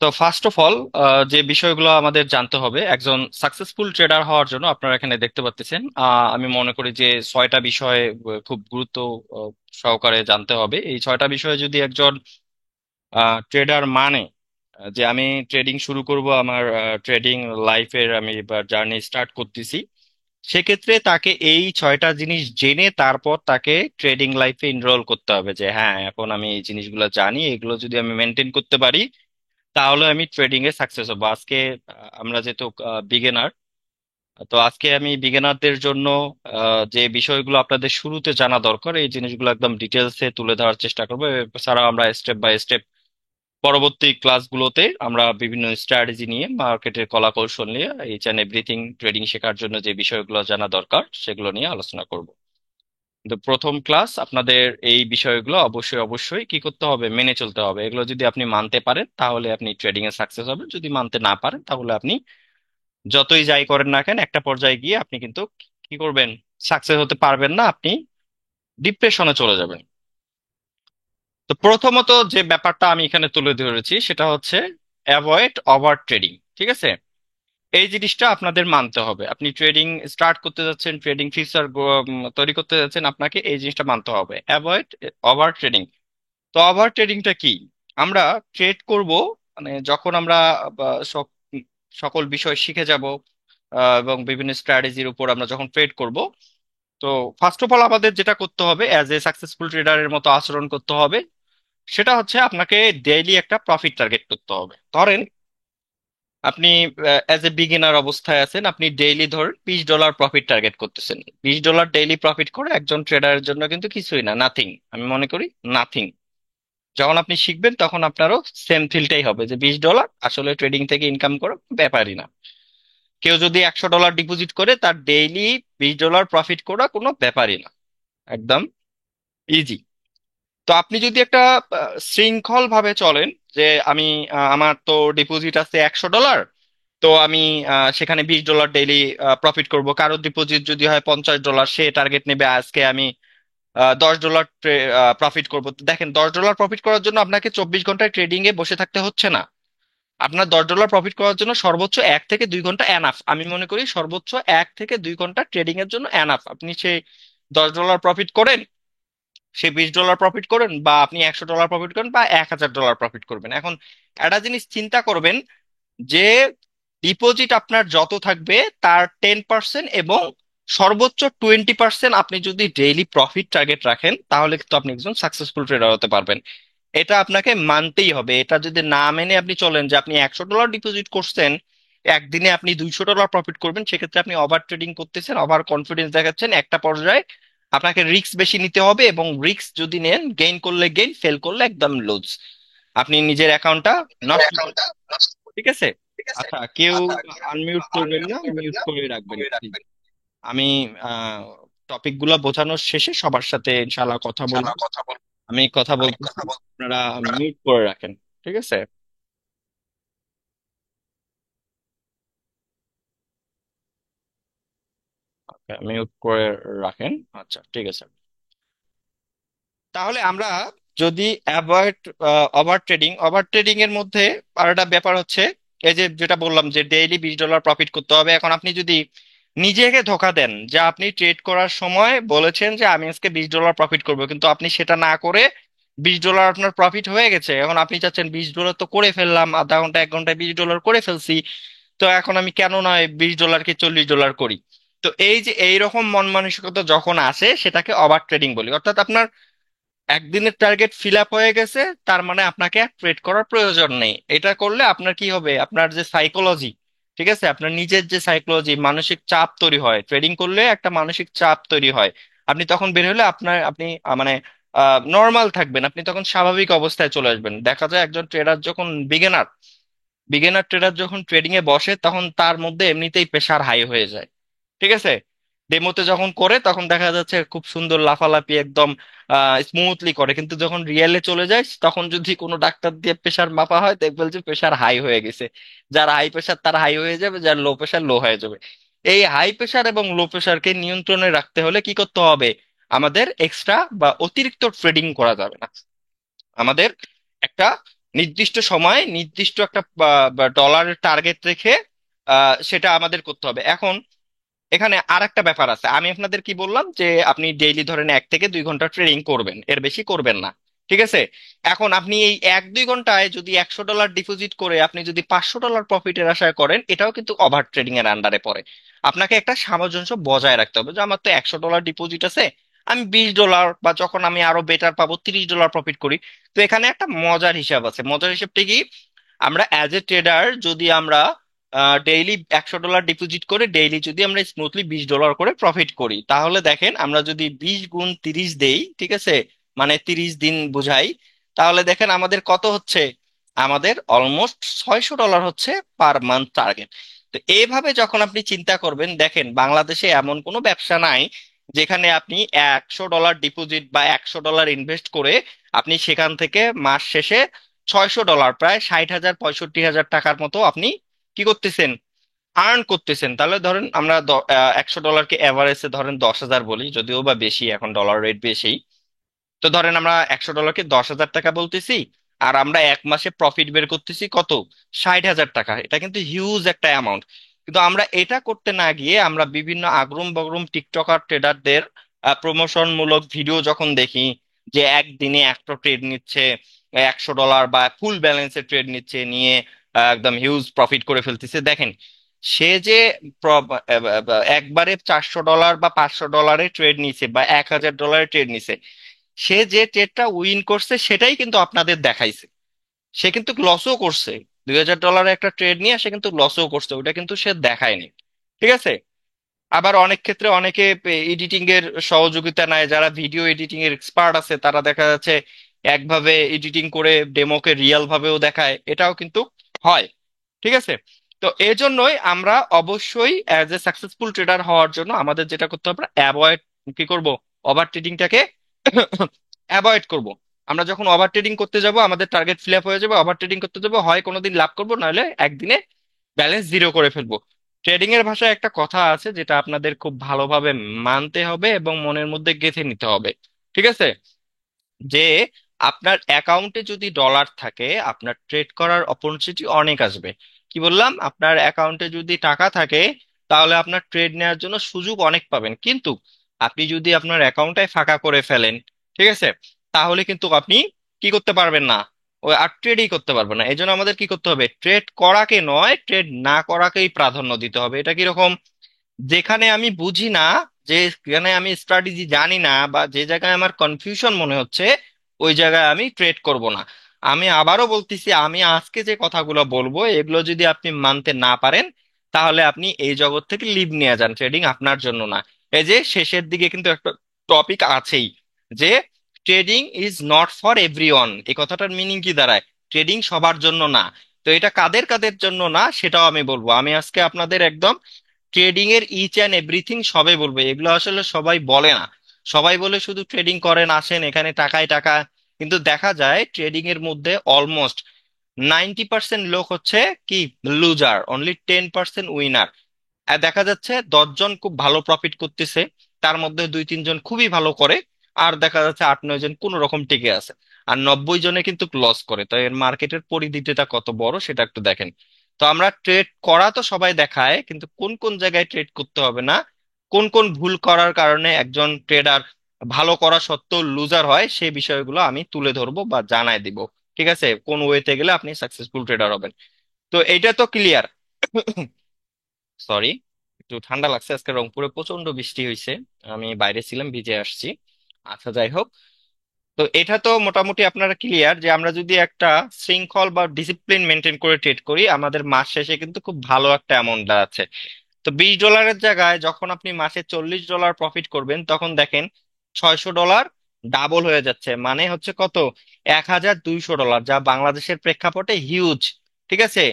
তো first of all যে বিষয়গুলো আমাদের জানতে হবে একজন সাকসেসফুল ট্রেডার হওয়ার জন্য, আপনারা এখানে দেখতে পাচ্ছেন আমি মনে করি যে 6টা বিষয় খুব গুরুত্ব আহ, সহকারে জানতে হবে। এই 6টা বিষয়ে যদি একজন ট্রেডার মানে যে আমি ট্রেডিং শুরু করব, আমার ট্রেডিং লাইফের আমি জার্নি স্টার্ট করতেছি, সেক্ষেত্রে তাকে এই 6টা জিনিস জেনে তারপর তাকে ট্রেডিং লাইফে এনরোল করতে হবে। যে হ্যাঁ, এখন আমি এই জিনিসগুলো জানি, এগুলো যদি আমি মেনটেন করতে পারি তাহলে আমি ট্রেডিং এ সাকসেস হবো। আজকে আমরা যেহেতু বিগিনার, তো আজকে আমি বিগিনারদের জন্য যে বিষয়গুলো আপনাদের শুরুতে জানা দরকার এই জিনিসগুলো একদম ডিটেলসে তুলে ধরার চেষ্টা করবো। এছাড়াও আমরা স্টেপ বাই স্টেপ পরবর্তী ক্লাসগুলোতে আমরা বিভিন্ন স্ট্র্যাটেজি নিয়ে, মার্কেটের কলা কৌশল নিয়ে, এইচ অ্যান্ড এভরিথিং ট্রেডিং শেখার জন্য যে বিষয়গুলো জানা দরকার সেগুলো নিয়ে আলোচনা করব। কিন্তু প্রথম ক্লাস আপনাদের এই বিষয়গুলো অবশ্যই অবশ্যই কি করতে হবে, মেনে চলতে হবে। এগুলো যদি আপনি মানতে পারেন তাহলে আপনি ট্রেডিং এ সাকসেস হবেন, যদি মানতে না পারেন তাহলে আপনি যতই যাই করেন না কেন একটা পর্যায়ে গিয়ে আপনি কিন্তু কি করবেন, সাকসেস হতে পারবেন না, আপনি ডিপ্রেশনে চলে যাবেন। তো প্রথমত যে ব্যাপারটা আমি এখানে তুলে ধরেছি সেটা হচ্ছে অ্যাভয়েড ওভার ট্রেডিং। ঠিক আছে, এই জিনিসটা আপনাদের মানতে হবে। আপনি ট্রেডিং স্টার্ট করতে যাচ্ছেন, ট্রেডিং ফিউচার তৈরি করতে যাচ্ছেন, আপনাকে এই জিনিসটা মানতে হবে, অ্যাভয়েড ওভার ট্রেডিং। তো ওভার ট্রেডিংটা কি? আমরা ট্রেড করব মানে যখন আমরা বা, সক- সকল বিষয় শিখে যাব এবং বিভিন্ন স্ট্র্যাটেজির উপর আমরা যখন ট্রেড করব, তো ফার্স্ট অফ অল আমাদের যেটা করতে হবে অ্যাজ এ সাকসেসফুল ট্রেডারের মতো আচরণ করতে হবে। সেটা হচ্ছে আপনাকে ডেইলি একটা প্রফিট টার্গেট করতে হবে। ধরেন আপনি অ্যাজ এ বিগিনার অবস্থায় আছেন, আপনি ডেইলি ধরেন $20 প্রফিট টার্গেট করতেছেন। $20 ডেইলি প্রফিট করে একজন ট্রেডারের জন্য কিন্তু কিছুই না, নাথিং, আমি মনে করি নাথিং। যখন আপনি শিখবেন তখন আপনারও সেম ফিলটাই হবে যে $20 আসলে ট্রেডিং থেকে ইনকাম করা ব্যাপারই না। কেউ যদি $100 ডিপোজিট করে তার ডেইলি $20 প্রফিট করা কোনো ব্যাপারই না, একদম ইজি। তো আপনি যদি একটা শৃঙ্খল ভাবে চলেন যে আমি আমার তো ডিপোজিট আছে $100, তো আমি সেখানে $20 ডেইলি প্রফিট করব। কারো ডিপোজিট যদি হয় $50, সে টার্গেট নেবে আজকে আমি $10 প্রফিট করব। তো দেখেন, $10 প্রফিট করার জন্য আপনাকে 24 ঘন্টায় ট্রেডিং এ বসে থাকতে হচ্ছে না। আপনার $10 প্রফিট করার জন্য সর্বোচ্চ 1 থেকে 2 ঘন্টা এনাফ। আমি মনে করি সর্বোচ্চ 1 থেকে 2 ঘন্টা ট্রেডিং এর জন্য এনাফ। আপনি সেই $10 প্রফিট করেন, সে $20 প্রফিট করেন, বা আপনি $100 প্রফিট করেন, বা $1000 প্রফিট করবেন। এখন একটা জিনিস চিন্তা করবেন যে ডিপোজিট আপনার যত থাকবে তার 10% এবং সর্বোচ্চ 20% আপনি যদি ডেইলি প্রফিট টার্গেট রাখেন তাহলে কিন্তু আপনি একজন সাকসেসফুল ট্রেডার হতে পারবেন। এটা আপনাকে মানতেই হবে। এটা যদি না মেনে আপনি চলেন যে আপনি $100 ডিপোজিট করছেন, একদিনে আপনি $200 প্রফিট করবেন, সেক্ষেত্রে আপনি ওভার ট্রেডিং করতেছেন, ওভার কনফিডেন্স দেখাচ্ছেন। একটা পর্যায়ে আপনাকে রিস্ক বেশি নিতে হবে, এবং রিস্ক যদি নেন, গেইন করলে গেইন, ফেল করলে একদম লুজ, আপনি নিজের অ্যাকাউন্টটা নষ্ট করবেন। ঠিক আছে? আচ্ছা, কেউ আনমিউট করবেন না, মিউট করে রাখবেন প্লিজ। আমি টপিক গুলা বোঝানোর শেষে সবার সাথে ইনশাআল্লাহ কথা বলবো। আমি কথা বলতেছি, আপনারা মিউট করে রাখেন। ঠিক আছে? মিউট করে রাখেন। আচ্ছা, ঠিক আছে। তাহলে আমরা যদি avoid over trading, over trading এর মধ্যে আর একটা ব্যাপার হচ্ছে এই যে যেটা বললাম যে ডেইলি $20 প্রফিট করতে হবে। এখন আপনি যদি নিজেকে ধোকা দেন যে আপনি ট্রেড করার সময় বলেছেন যে আমি আজকে $20 প্রফিট করবো, কিন্তু আপনি সেটা না করে $20 আপনার প্রফিট হয়ে গেছে, এখন আপনি চাচ্ছেন $20 তো করে ফেললাম, আধা ঘন্টা 1 ঘন্টায় $20 করে ফেলছি, তো এখন আমি কেন নয় $20 কে $40 করি। তো এই যে এইরকম মন মানসিকতা যখন আসে সেটাকে ওভার ট্রেডিং বলি। অর্থাৎ আপনার একদিনের টার্গেট ফিল আপ হয়ে গেছে, তার মানে আপনাকে আর ট্রেড করার প্রয়োজন নেই। এটা করলে আপনার কি হবে, আপনার যে সাইকোলজি, ঠিক আছে, আপনার নিজের যে সাইকোলজি, মানসিক চাপ তৈরি হয়, ট্রেডিং করলে একটা মানসিক চাপ তৈরি হয়। আপনি তখন বের হলে আপনি মানে নর্মাল থাকবেন, আপনি তখন স্বাভাবিক অবস্থায় চলে আসবেন। দেখা যায় একজন ট্রেডার যখন বিগিনার বিগিনার ট্রেডার যখন ট্রেডিং এ বসে তখন তার মধ্যে এমনিতেই প্রেসার হাই হয়ে যায়। ঠিক আছে? ডেমোতে যখন করে তখন দেখা যাচ্ছে খুব সুন্দর লাফালাফি একদম স্মুথলি করে, কিন্তু যখন রিয়েলে চলে যায় তখন যদি কোনো ডাক্তার দিয়ে প্রেসার মাপা হয় দেখবেন যে প্রেসার হাই হয়ে গেছে। যার হাই প্রেসার তার হাই হয়ে যাবে, যার লো প্রেসার লো হয়ে যাবে। এই হাই প্রেসার এবং লো প্রেসারকে নিয়ন্ত্রণে রাখতে হলে কি করতে হবে, আমাদের এক্সট্রা বা অতিরিক্ত ট্রেডিং করা যাবে না। আমাদের একটা নির্দিষ্ট সময় নির্দিষ্ট একটা ডলারের টার্গেট রেখে সেটা আমাদের করতে হবে। এখন এখানে আর একটা ব্যাপার আছে, আমি আপনাদের কি বললাম যে আপনি ডেইলি ধরেন 1 থেকে 2 ঘন্টা ট্রেডিং করবেন, এর বেশি করবেন না। ঠিক আছে? এখন আপনি এই 1-2 ঘন্টায় যদি $100 ডিপোজিট করে আপনি যদি $500 প্রফিটের আশায় করেন, এটাও কিন্তু ওভার ট্রেডিং এর আন্ডারে পড়ে। আপনাকে একটা সামঞ্জস্য বজায় রাখতে হবে, যে আমার তো $100 ডিপোজিট আছে, আমি $20 বা যখন আমি আরো বেটার পাবো $30 প্রফিট করি। তো এখানে একটা মজার হিসাব আছে, মজার হিসাবটা কি, আমরা অ্যাজ এ ট্রেডার যদি আমরা ডেইলি $100 ডিপোজিট করে ডেইলি যদি আমরা স্মুথলি $20 করে প্রফিট করি, তাহলে দেখেন আমরা যদি 20 গুণ 30 দেই, ঠিক আছে, মানে 30 দিন বুঝাই, তাহলে দেখেন আমাদের কত হচ্ছে, আমাদের অলমোস্ট $600 হচ্ছে পার মান্থ টার্গেট। তো এইভাবে যখন আপনি চিন্তা করবেন, দেখেন বাংলাদেশে এমন কোনো ব্যবসা নাই যেখানে আপনি $100 ডিপোজিট বা $100 ইনভেস্ট করে আপনি সেখান থেকে মাস শেষে $600, প্রায় 60,000 65,000 টাকার মতো আপনি কি করতেছেন, আর্ন করতেছেন। তাহলে ধরেন আমরা $100কে এভারেজে ধরেন 10,000 বলি, যদিও বা বেশি, এখন ডলার রেট বেশি। তো ধরেন আমরা $100কে 10,000 টাকা বলতেছি, আর আমরা এক মাসে প্রফিট বের করতেছি কত, 60,000 টাকা। এটা কিন্তু হিউজ একটা অ্যামাউন্ট। কিন্তু আমরা এটা করতে না গিয়ে আমরা বিভিন্ন আগরুম বগরুম টিকটকার ট্রেডারদের প্রমোশন মূলক ভিডিও যখন দেখি, যে একদিনে একটা ট্রেড নিচ্ছে $100 বা ফুল ব্যালেন্সের ট্রেড নিচ্ছে, নিয়ে একদম হিউজ প্রফিট করে ফেলতেছে। দেখেন সে যে একবারে $400 বা $500 ট্রেড নিছে বা $1,000 ট্রেড নিছে, সে যে ট্রেডটা উইন করছে সেটাই কিন্তু আপনাদের দেখাইছে। সে কিন্তু লসও করছে, $2,000 একটা ট্রেড নিয়ে সে কিন্তু লসও করছে, ওটা কিন্তু সে দেখায়নি। ঠিক আছে? আবার অনেক ক্ষেত্রে অনেকে এডিটিং এর সহযোগিতা নেয়, যারা ভিডিও এডিটিং এর এক্সপার্ট আছে, তারা দেখা যাচ্ছে একভাবে এডিটিং করে ডেমোকে রিয়েল ভাবেও দেখায়, এটাও কিন্তু হয়। ঠিক আছে? তো এই জন্যই আমরা অবশ্যই অ্যাজ এ সাকসেসফুল ট্রেডার হওয়ার জন্য আমাদের যেটা করতে হবে, অ্যাভয়েড কি করব, ওভার ট্রেডিংটাকে অ্যাভয়েড করব। আমরা যখন ওভার ট্রেডিং করতে যাব আমাদের টার্গেট ফিল আপ হয়ে যাবে, ওভার ট্রেডিং করতে যাবো, হয় কোনোদিন লাভ করবো, নাহলে একদিনে ব্যালেন্স জিরো করে ফেলবো। ট্রেডিং এর ভাষায় একটা কথা আছে যেটা আপনাদের খুব ভালোভাবে মানতে হবে এবং মনের মধ্যে গেঁথে নিতে হবে। ঠিক আছে? যে আপনার অ্যাকাউন্টে যদি ডলার থাকে আপনার ট্রেড করার অপরচুনিটি অনেক আসবে। কি বললাম, আপনার অ্যাকাউন্টে যদি টাকা থাকে তাহলে আপনার ট্রেড নেওয়ার জন্য সুযোগ অনেক পাবেন, কিন্তু আপনি যদি আপনার অ্যাকাউন্টটাই ফাঁকা করে ফেলেন, ঠিক আছে, তাহলে কিন্তু আপনি কি করতে পারবেন না, ওই আর ট্রেডই করতে পারবেন না। এই জন্য আমাদের কি করতে হবে, ট্রেড করাকে নয়, ট্রেড না করাকেই প্রাধান্য দিতে হবে। এটা কিরকম, যেখানে আমি বুঝি না, যেখানে আমি স্ট্র্যাটেজি জানি না, বা যে জায়গায় আমার কনফিউশন মনে হচ্ছে, ওই জায়গায় আমি ট্রেড করব না। আমি আবারও বলতেছি, আমি আজকে যে কথাগুলো বলবো এগুলো যদি আপনি মানতে না পারেন, তাহলে আপনি এই জগৎ থেকে লিভ নিয়ে যান, ট্রেডিং আপনার জন্য না। এই যে শেষের দিকে কিন্তু একটা টপিক আছেই, যে trading is not for everyone. এই কথাটার মিনিং কি দাঁড়ায়, ট্রেডিং সবার জন্য না। তো এটা কাদের কাদের জন্য না সেটাও আমি বলবো। আমি আজকে আপনাদের একদম ট্রেডিং এর ইচ অ্যান্ড এভরিথিং সবে বলবে। এগুলো আসলে সবাই বলে না, সবাই বলে শুধু ট্রেডিং করেন আসেন এখানে টাকায় টাকা, কিন্তু দেখা যায় ট্রেডিং এর মধ্যে অলমোস্ট 90% লোক হচ্ছে কি লুজার, অনলি 10% উইনার। আর দেখা যাচ্ছে 10 জন খুব ভালো প্রফিট করতেছে, তার মধ্যে 2-3 জন খুবই ভালো করে, আর দেখা যাচ্ছে 8-9 জন কোন রকম টিকে আছে, আর 90 জনে কিন্তু লস করে। তো এর মার্কেটের পরিধিটা কত বড় সেটা একটু দেখেন। তো আমরা ট্রেড করা তো সবাই দেখায়, কিন্তু কোন কোন জায়গায় ট্রেড করতে হবে না, কোন কোন ভুল করার কারণে একজন ট্রেডার ভালো করা সত্ত্বেও লুজার হয়, সেই বিষয়গুলো আমি তুলে ধরবো বা জানাই দিব। ঠিক আছে? কোন ওয়েতে গেলে আপনি সাকসেসফুল ট্রেডার হবেন। তো এইটা তো ক্লিয়ার। সরি, একটু ঠান্ডা লাগছে, আজকে রংপুরে প্রচন্ড বৃষ্টি হয়েছে, আমি বাইরে ছিলাম, ভিজে আসছি। আচ্ছা, যাই হোক। তো এটা তো মোটামুটি আপনারা ক্লিয়ার যে আমরা যদি একটা শৃঙ্খল বা ডিসিপ্লিন মেনটেন করে ট্রেড করি, আমাদের মাস শেষে কিন্তু খুব ভালো একটা অ্যামাউন্ট দাঁড়াচ্ছে। তো $20 জায়গায় যখন আপনি মাসে $40 প্রফিট করবেন, তখন দেখেন $600 ডাবল হয়ে যাচ্ছে, মানে হচ্ছে কত, $1,200, যা বাংলাদেশের প্রেক্ষাপটে হিউজ। ঠিক আছে?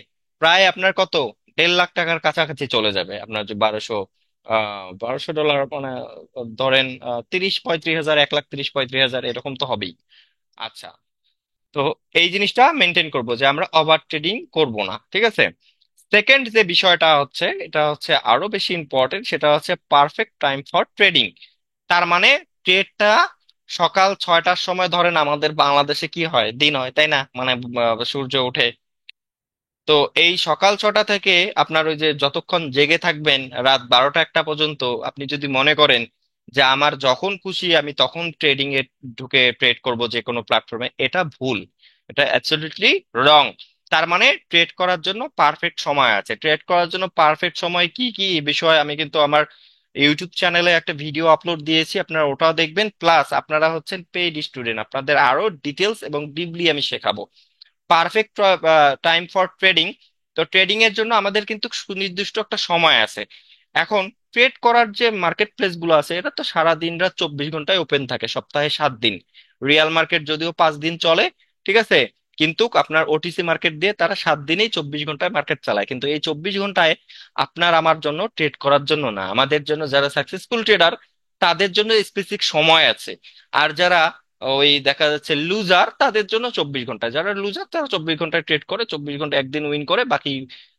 প্রায় আপনার কত, 1.5 লাখ টাকার কাছাকাছি চলে যাবে আপনার, যে 1200 $1,200 মানে ধরেন 30-35 হাজার, 1,30,000-35,000 এরকম তো হবেই। আচ্ছা, তো এই জিনিসটা মেনটেন করব যে আমরা ওভার ট্রেডিং করব না। ঠিক আছে? সেকেন্ড যে বিষয়টা হচ্ছে, এটা হচ্ছে আরো বেশি ইম্পর্টেন্ট, সেটা হচ্ছে পারফেক্ট টাইম ফর ট্রেডিং। তার মানে ট্রেডটা সকাল 6টার সময় ধরেন আমাদের বাংলাদেশে কি হয়, দিন হয় তাই না, মানে সূর্য ওঠে। তো এই সকাল 6টা থেকে আপনার ওই যে যতক্ষণ জেগে থাকবেন রাত 12টা 1টা পর্যন্ত, আপনি যদি মনে করেন যে আমার যখন খুশি আমি তখন ট্রেডিং এ ঢুকে ট্রেড করব যে কোনো প্ল্যাটফর্মে, এটা ভুল। এটা অ্যাবসলিউটলি রং। তার মানে ট্রেড করার জন্য পারফেক্ট সময় আছে। ট্রেড করার জন্য পারফেক্ট সময় কি কি এই বিষয়ে আমি কিন্তু আমার ইউটিউব চ্যানেলে একটা ভিডিও আপলোড দিয়েছি, আপনারা ওটাও দেখবেন। প্লাস আপনারা হচ্ছেন পেইড স্টুডেন্ট, আপনাদের আরো ডিটেলস এবং ডিপলি আমি শেখাবো পারফেক্ট টাইম ফর ট্রেডিং। তো ট্রেডিং এর জন্য আমাদের কিন্তু সুনির্দিষ্ট একটা সময় আছে। এখন ট্রেড করার যে মার্কেট প্লেস গুলো আছে এটা তো সারা দিন রাত 24 ঘন্টায় ওপেন থাকে, সপ্তাহে 7 দিন। রিয়াল মার্কেট যদিও 5 দিন চলে, ঠিক আছে, কিন্তু আপনার ওটিসি মার্কেট দিয়ে তারা 7 দিনেই 24 ঘন্টায় মার্কেট চালায়। কিন্তু এই 24 ঘন্টায় আপনার আমার জন্য ট্রেড করার জন্য না, আমাদের জন্য যারা সাকসেসফুল ট্রেডার তাদের জন্য স্পেসিফিক সময় আছে। আর যারা ওই দেখা যাচ্ছে লুজার, তাদের জন্য 24 ঘন্টা। যারা লুজার তারা 24 ঘন্টায় ট্রেড করে, 24 ঘন্টা একদিন উইন করে, বাকি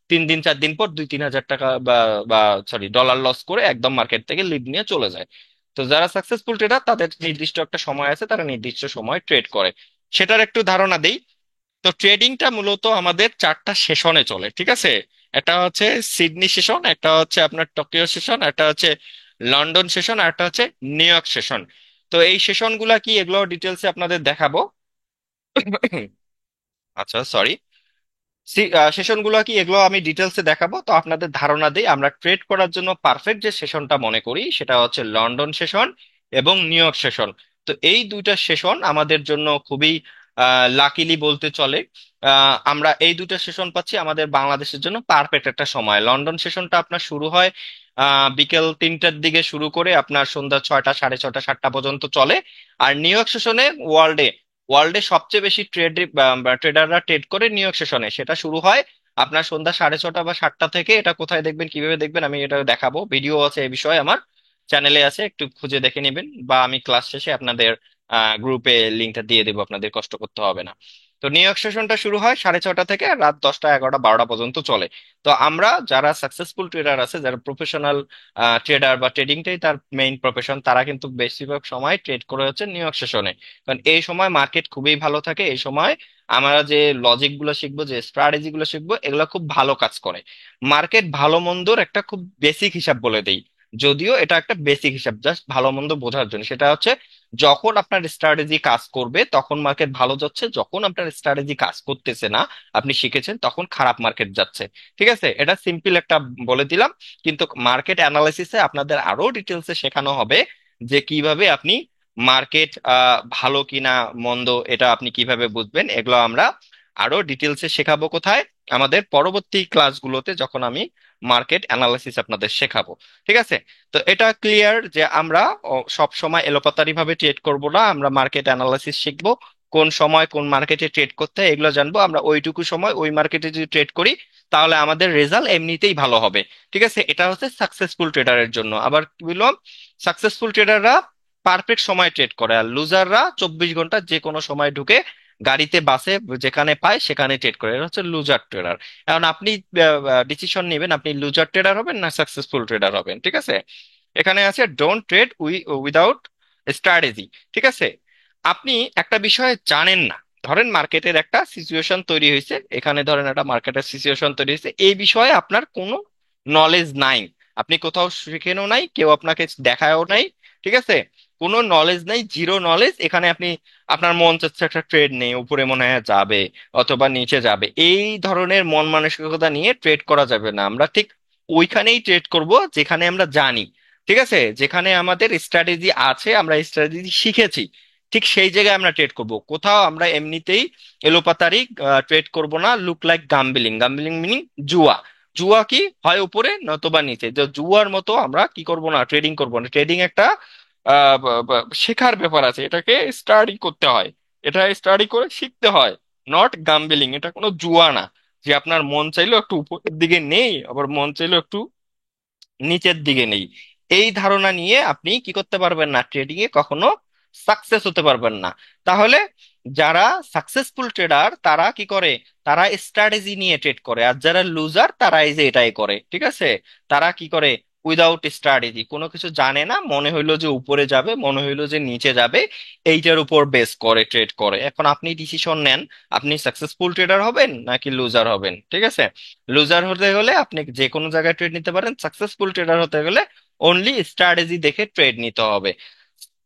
3 দিন 4 দিন পর 2-3 হাজার টাকা বা বা সরি ডলার লস করে একদম মার্কেট থেকে লিড নিয়ে চলে যায়। তো যারা সাকসেসফুল ট্রেডার তাদের নির্দিষ্ট একটা সময় আছে, তারা নির্দিষ্ট সময় ট্রেড করে। সেটার একটু ধারণা দেই। তো ট্রেডিংটা মূলত আমাদের 4টা সেশনে চলে, ঠিক আছে। একটা হচ্ছে সিডনি সেশন, একটা হচ্ছে আপনার টোকিও সেশন, একটা হচ্ছে লন্ডন সেশন, আর একটা হচ্ছে নিউ ইয়র্ক সেশন। তো এই সেশনগুলা কি এগুলো ডিটেলসে আপনাদের দেখাবো। আচ্ছা সরি, সেশনগুলো কি এগুলো আমি ডিটেলসে দেখাবো। তো আপনাদের ধারণা দিই, আমরা ট্রেড করার জন্য পারফেক্ট যে সেশনটা মনে করি সেটা হচ্ছে লন্ডন সেশন এবং নিউ ইয়র্ক সেশন। তো এই দুইটা সেশন আমাদের জন্য খুবই লাকিলি বলতে চলে। আমরা এই দুইটা সেশন পাচ্ছি আমাদের বাংলাদেশের জন্য পারফেক্ট একটা সময়। লন্ডন সেশনটা আপনার শুরু হয় বিকেল 3টার দিকে শুরু করে আপনার সন্ধ্যা 6টা 6:30 7টা পর্যন্ত চলে। আর নিউ ইয়র্ক সেশনে ওয়ার্ল্ডে ওয়ার্ল্ডে সবচেয়ে বেশি ট্রেডাররা ট্রেড করে নিউ ইয়র্ক সেশনে, সেটা শুরু হয় আপনার সন্ধ্যা 6:30 বা 7টা থেকে। এটা কোথায় দেখবেন কিভাবে দেখবেন আমি এটা দেখাবো, ভিডিও আছে এই বিষয়ে আমার চ্যানেলে আছে, একটু খুঁজে দেখে নেবেন, বা আমি ক্লাস শেষে আপনাদের গ্রুপে লিঙ্কটা দিয়ে দেবো, আপনাদের কষ্ট করতে হবে না। তো নিউ ইয়র্ক সেশনটা শুরু হয় 6:30 থেকে আর রাত 10টা 11টা 12টা পর্যন্ত চলে। তো আমরা যারা সাকসেসফুল ট্রেডার আছে, যারা প্রফেশনাল ট্রেডার বা ট্রেডিংটাই তার মেইন প্রফেশন, তারা কিন্তু বেশিরভাগ সময় ট্রেড করে হচ্ছে নিউ ইয়র্ক সেশনে। কারণ এই সময় মার্কেট খুবই ভালো থাকে। এই সময় আমরা যে লজিক গুলো শিখবো, যে স্ট্র্যাটেজি গুলো শিখবো, এগুলো খুব ভালো কাজ করে। মার্কেট ভালো মন্দর একটা খুব বেসিক হিসাব বলে দেই, যদিও এটা একটা বেসিক হিসাব জাস্ট ভালো মন্দ বোঝার জন্য। সেটা হচ্ছে যখন আপনার স্ট্র্যাটেজি কাজ করবে তখন মার্কেট ভালো যাচ্ছে, যখন আপনার স্ট্র্যাটেজি কাজ করতেছে না, আপনি শিখেছেন, তখন খারাপ মার্কেট যাচ্ছে। ঠিক আছে, এটা সিম্পল একটা বলে দিলাম। কিন্তু মার্কেট অ্যানালাইসিসে আপনাদের আরো ডিটেলসে শেখানো হবে যে কিভাবে আপনি মার্কেট ভালো কিনা মন্দ এটা আপনি কিভাবে বুঝবেন। এগুলো আমরা আরো ডিটেলসে শেখাবো কোথায়, আমাদের পরবর্তী ক্লাসগুলোতে যখন আমি মার্কেট অ্যানালাইসিস আপনাদের শেখাবো। ঠিক আছে। তো এটা ক্লিয়ার যে আমরা সব সময় এলোপাতারি ভাবে ট্রেড করব না, আমরা মার্কেট অ্যানালাইসিস শিখবো, কোন সময় কোন মার্কেটে ট্রেড করতে হয় এগুলো জানবো। আমরা ওইটুকু সময় ওই মার্কেটে যদি ট্রেড করি তাহলে আমাদের রেজাল্ট এমনিতেই ভালো হবে। ঠিক আছে, এটা হচ্ছে সাকসেসফুল ট্রেডারের জন্য। আবার কি বললাম, সাকসেসফুল ট্রেডাররা পারফেক্ট সময় ট্রেড করে, আর লুজাররা 24 ঘন্টা যে কোনো সময় ঢুকে গাড়িতে বাসে যেখানে পায় সেখানে ট্রেড করে, এটা হচ্ছে লুজার ট্রেডার। এখন আপনি ডিসিশন নেবেন আপনি লুজার ট্রেডার হবেন না সাকসেসফুল ট্রেডার হবেন। ঠিক আছে, এখানে আছে ডোন্ট ট্রেড উইদাউট স্ট্র্যাটেজি। ঠিক আছে, আপনি একটা বিষয়ে জানেন না, ধরেন মার্কেটের একটা সিচুয়েশন তৈরি হয়েছে, এখানে ধরেন একটা মার্কেটের সিচুয়েশন তৈরি হয়েছে, এই বিষয়ে আপনার কোনো নলেজ নাই, আপনি কোথাও শিখেনও নাই, কেউ আপনাকে দেখায়ও নাই। ঠিক আছে, কোনো নলেজ নাই, জিরো নলেজ। এখানে আপনি আপনার মন চাচ্ছে একটা ট্রেড নেই, উপরে মনে হয় যাবে অথবা নিচে যাবে, এই ধরনের মন মানসিকতা নিয়ে ট্রেড করা যাবে না। আমরা ঠিক ওইখানেই ট্রেড করব যেখানে আমরা জানি, ঠিক আছে, যেখানে আমাদের স্ট্র্যাটেজি আছে, আমরা স্ট্র্যাটেজি শিখেছি, ঠিক সেই জায়গায় আমরা ট্রেড করব। কোথাও আমরা এমনিতেই এলোপাতারি ট্রেড করব না। লুক লাইক গাম্বলিং, গাম্বলিং মিনিং জুয়া। জুয়া কি হয় উপরে নতবা নিচে, তো জুয়ার মতো আমরা কি করব না, ট্রেডিং করব না। ট্রেডিং একটা শেখার ব্যাপার আছে, এটাকে স্টাডি করতে হয়, এটা স্টাডি করে শিখতে হয়, নট গাম্বলিং। এটা কোনো জুয়া না যে আপনার মন চাইলো একটু উপরের দিকে নেই আবার মন চাইলো একটু নিচের দিকে নেই। এই ধারণা নিয়ে আপনি কি করতে পারবেন না, ট্রেডিং এ কখনো সাকসেস হতে পারবেন না। তাহলে যারা সাকসেসফুল ট্রেডার তারা কি করে, তারা স্ট্র্যাটেজি নিয়ে ট্রেড করে, আর যারা লুজার তারা এই যে এটাই করে। ঠিক আছে, তারা কি করে, উইদাউট স্ট্র্যাটেজি, কোনো কিছু জানে না, মনে হইলো যে উপরে যাবে, মনে হইলো যে নিচে যাবে, এইটার উপর বেস করে ট্রেড করে। এখন আপনি ডিসিশন নেন, আপনি সাকসেসফুল ট্রেডার হবেন নাকি লুজার হবেন। ঠিক আছে, লুজার হতে হলে আপনি যে কোনো জায়গায় ট্রেড নিতে পারেন, সাকসেসফুল ট্রেডার হতে গেলে অনলি স্ট্র্যাটেজি দেখে ট্রেড নিতে হবে।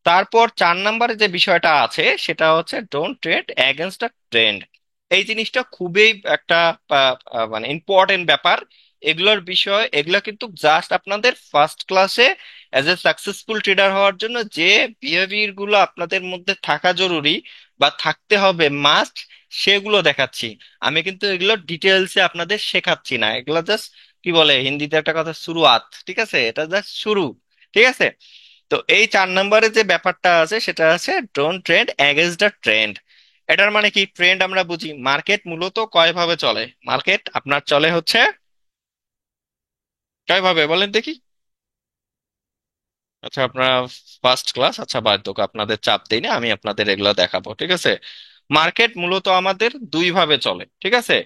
তারপর 4 নম্বরে যে বিষয়টা আছে সেটা হচ্ছে don't trade against a trend. এই জিনিসটা খুবই একটা মানে ইম্পর্টেন্ট ব্যাপার। এগুলোর বিষয়, এগুলো কিন্তু জাস্ট আপনাদের ফার্স্ট ক্লাসে অ্যাজ এ সাকসেসফুল ট্রেডার হওয়ার জন্য যে বিহেভিয়ার গুলো আপনাদের মধ্যে থাকা জরুরি বা থাকতে হবে মাস্ট, সেগুলো দেখাচ্ছি। আমি কিন্তু এগুলো ডিটেলসে আপনাদের শেখাচ্ছি না, এগুলো জাস্ট কি বলে হিন্দিতে একটা কথা, শুরুয়াত। ঠিক আছে, এটা জাস্ট শুরু। ঠিক আছে, তো এই 4 নম্বরে যে ব্যাপারটা আছে সেটা আছে don't trend against the trend. এটার মানে কি, ট্রেন্ড আমরা বুঝি, মার্কেট মূলত কয় ভাবে চলে। মার্কেট আপনার চলে হচ্ছে কয় ভাবে বলেন দেখি। আচ্ছা, আপনারা ফার্স্ট ক্লাস, আচ্ছা বাদ হোক, আপনাদের চাপ দেই না, আমি আপনাদের এগুলো দেখাবো। ঠিক আছে, মার্কেট মূলত আমাদের 2 ভাবে চলে। ঠিক আছে,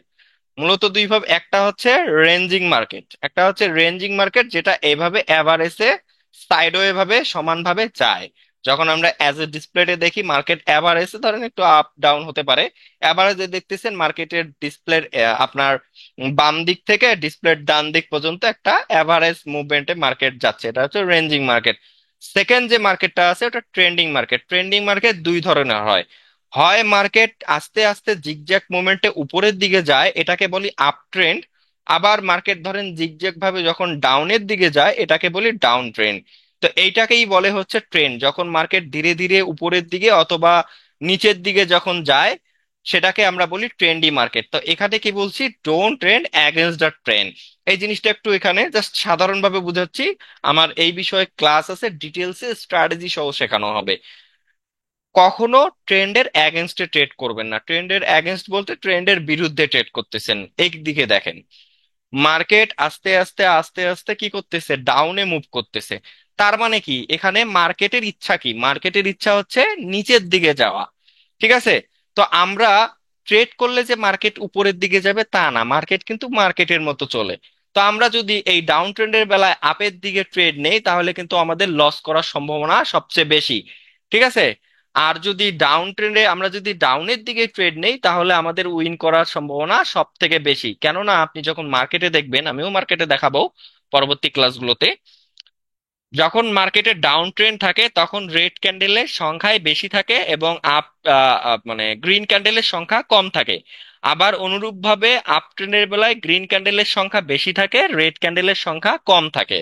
মূলত 2 ভাবে, একটা হচ্ছে রেঞ্জিং মার্কেট, একটা হচ্ছে রেঞ্জিং মার্কেট যেটা এইভাবে অ্যাভারেজে সাইডওয়ে ভাবে সমানভাবে যায়। যখন আমরা অ্যাজ এ ডিসপ্লেতে দেখি মার্কেট অ্যাভারেজে ধরেন একটু আপ ডাউন হতে পারে, অ্যাভারেজে দেখতেছেন মার্কেটের ডিসপ্লের আপনার বাম দিক থেকে ডিসপ্লের ডান দিক পর্যন্ত একটা অ্যাভারেজ মুভমেন্টে মার্কেট যাচ্ছে, এটা হচ্ছে রেঞ্জিং মার্কেট। সেকেন্ড যে মার্কেটটা আছে ওটা ট্রেন্ডিং মার্কেট। ট্রেন্ডিং মার্কেট 2 ধরনের হয়, হয় মার্কেট আস্তে আস্তে জিগজ্যাগ মোমেন্টে উপরের দিকে যায়, এটাকে বলি আপ ট্রেন্ড। আবার মার্কেট ধরেন জিগজ্যাগ ভাবে যখন ডাউনের দিকে যায়, এটাকে বলি ডাউন ট্রেন্ড। তো এইটাকেই বলে হচ্ছে ট্রেন্ড, যখন মার্কেট ধীরে ধীরে উপরের দিকে অথবা নিচের দিকে যখন যায়, সেটাকে আমরা বলি ট্রেন্ডি মার্কেট। তো এখানে কি বলছি, don't trend against the trend. এই জিনিসটা একটু এখানে জাস্ট সাধারণভাবে বুঝাচ্ছি, আমার এই বিষয়ে ক্লাস আছে, ডিটেলসে স্ট্র্যাটেজি সহ শেখানো হবে। কখনো ট্রেন্ডের অ্যাগেনস্টে ট্রেড করবেন না। ট্রেন্ডের অ্যাগেনস্ট বলতে ট্রেন্ডের বিরুদ্ধে ট্রেড করতেছেন। একদিকে দেখেন, মার্কেট আস্তে আস্তে আস্তে আস্তে কি করতেছে, ডাউনে মুভ করতেছে। তার মানে কি, এখানে মার্কেটের ইচ্ছা কি, মার্কেটের ইচ্ছা হচ্ছে নিচের দিকে যাওয়া। ঠিক আছে, তো আমরা ট্রেড করলে যে মার্কেট উপরের দিকে যাবে তা না, মার্কেট কিন্তু মার্কেটের মতো চলে। তো আমরা যদি এই ডাউন ট্রেন্ডের বেলায় আপের দিকে ট্রেড নেই, তাহলে কিন্তু আমাদের লস করার সম্ভাবনা সবচেয়ে বেশি। ঠিক আছে, আর যদি ডাউন ট্রেন্ডে আমরা যদি ডাউনের দিকে ট্রেড নেই, তাহলে আমাদের উইন করার সম্ভাবনা সব থেকে বেশি। কেননা আপনি যখন মার্কেটে দেখবেন, আমিও মার্কেটে দেখাবো পরবর্তী ক্লাসগুলোতে, যখন মার্কেটে ডাউন ট্রেন্ড থাকে তখন রেড ক্যান্ডেলের সংখ্যাই বেশি থাকে এবং আপ মানে গ্রিন ক্যান্ডেলের সংখ্যা কম থাকে। আবার অনুরূপভাবে আপ ট্রেন্ডের বেলায় গ্রিন ক্যান্ডেলের সংখ্যা বেশি থাকে, রেড ক্যান্ডেলের সংখ্যা কম থাকে।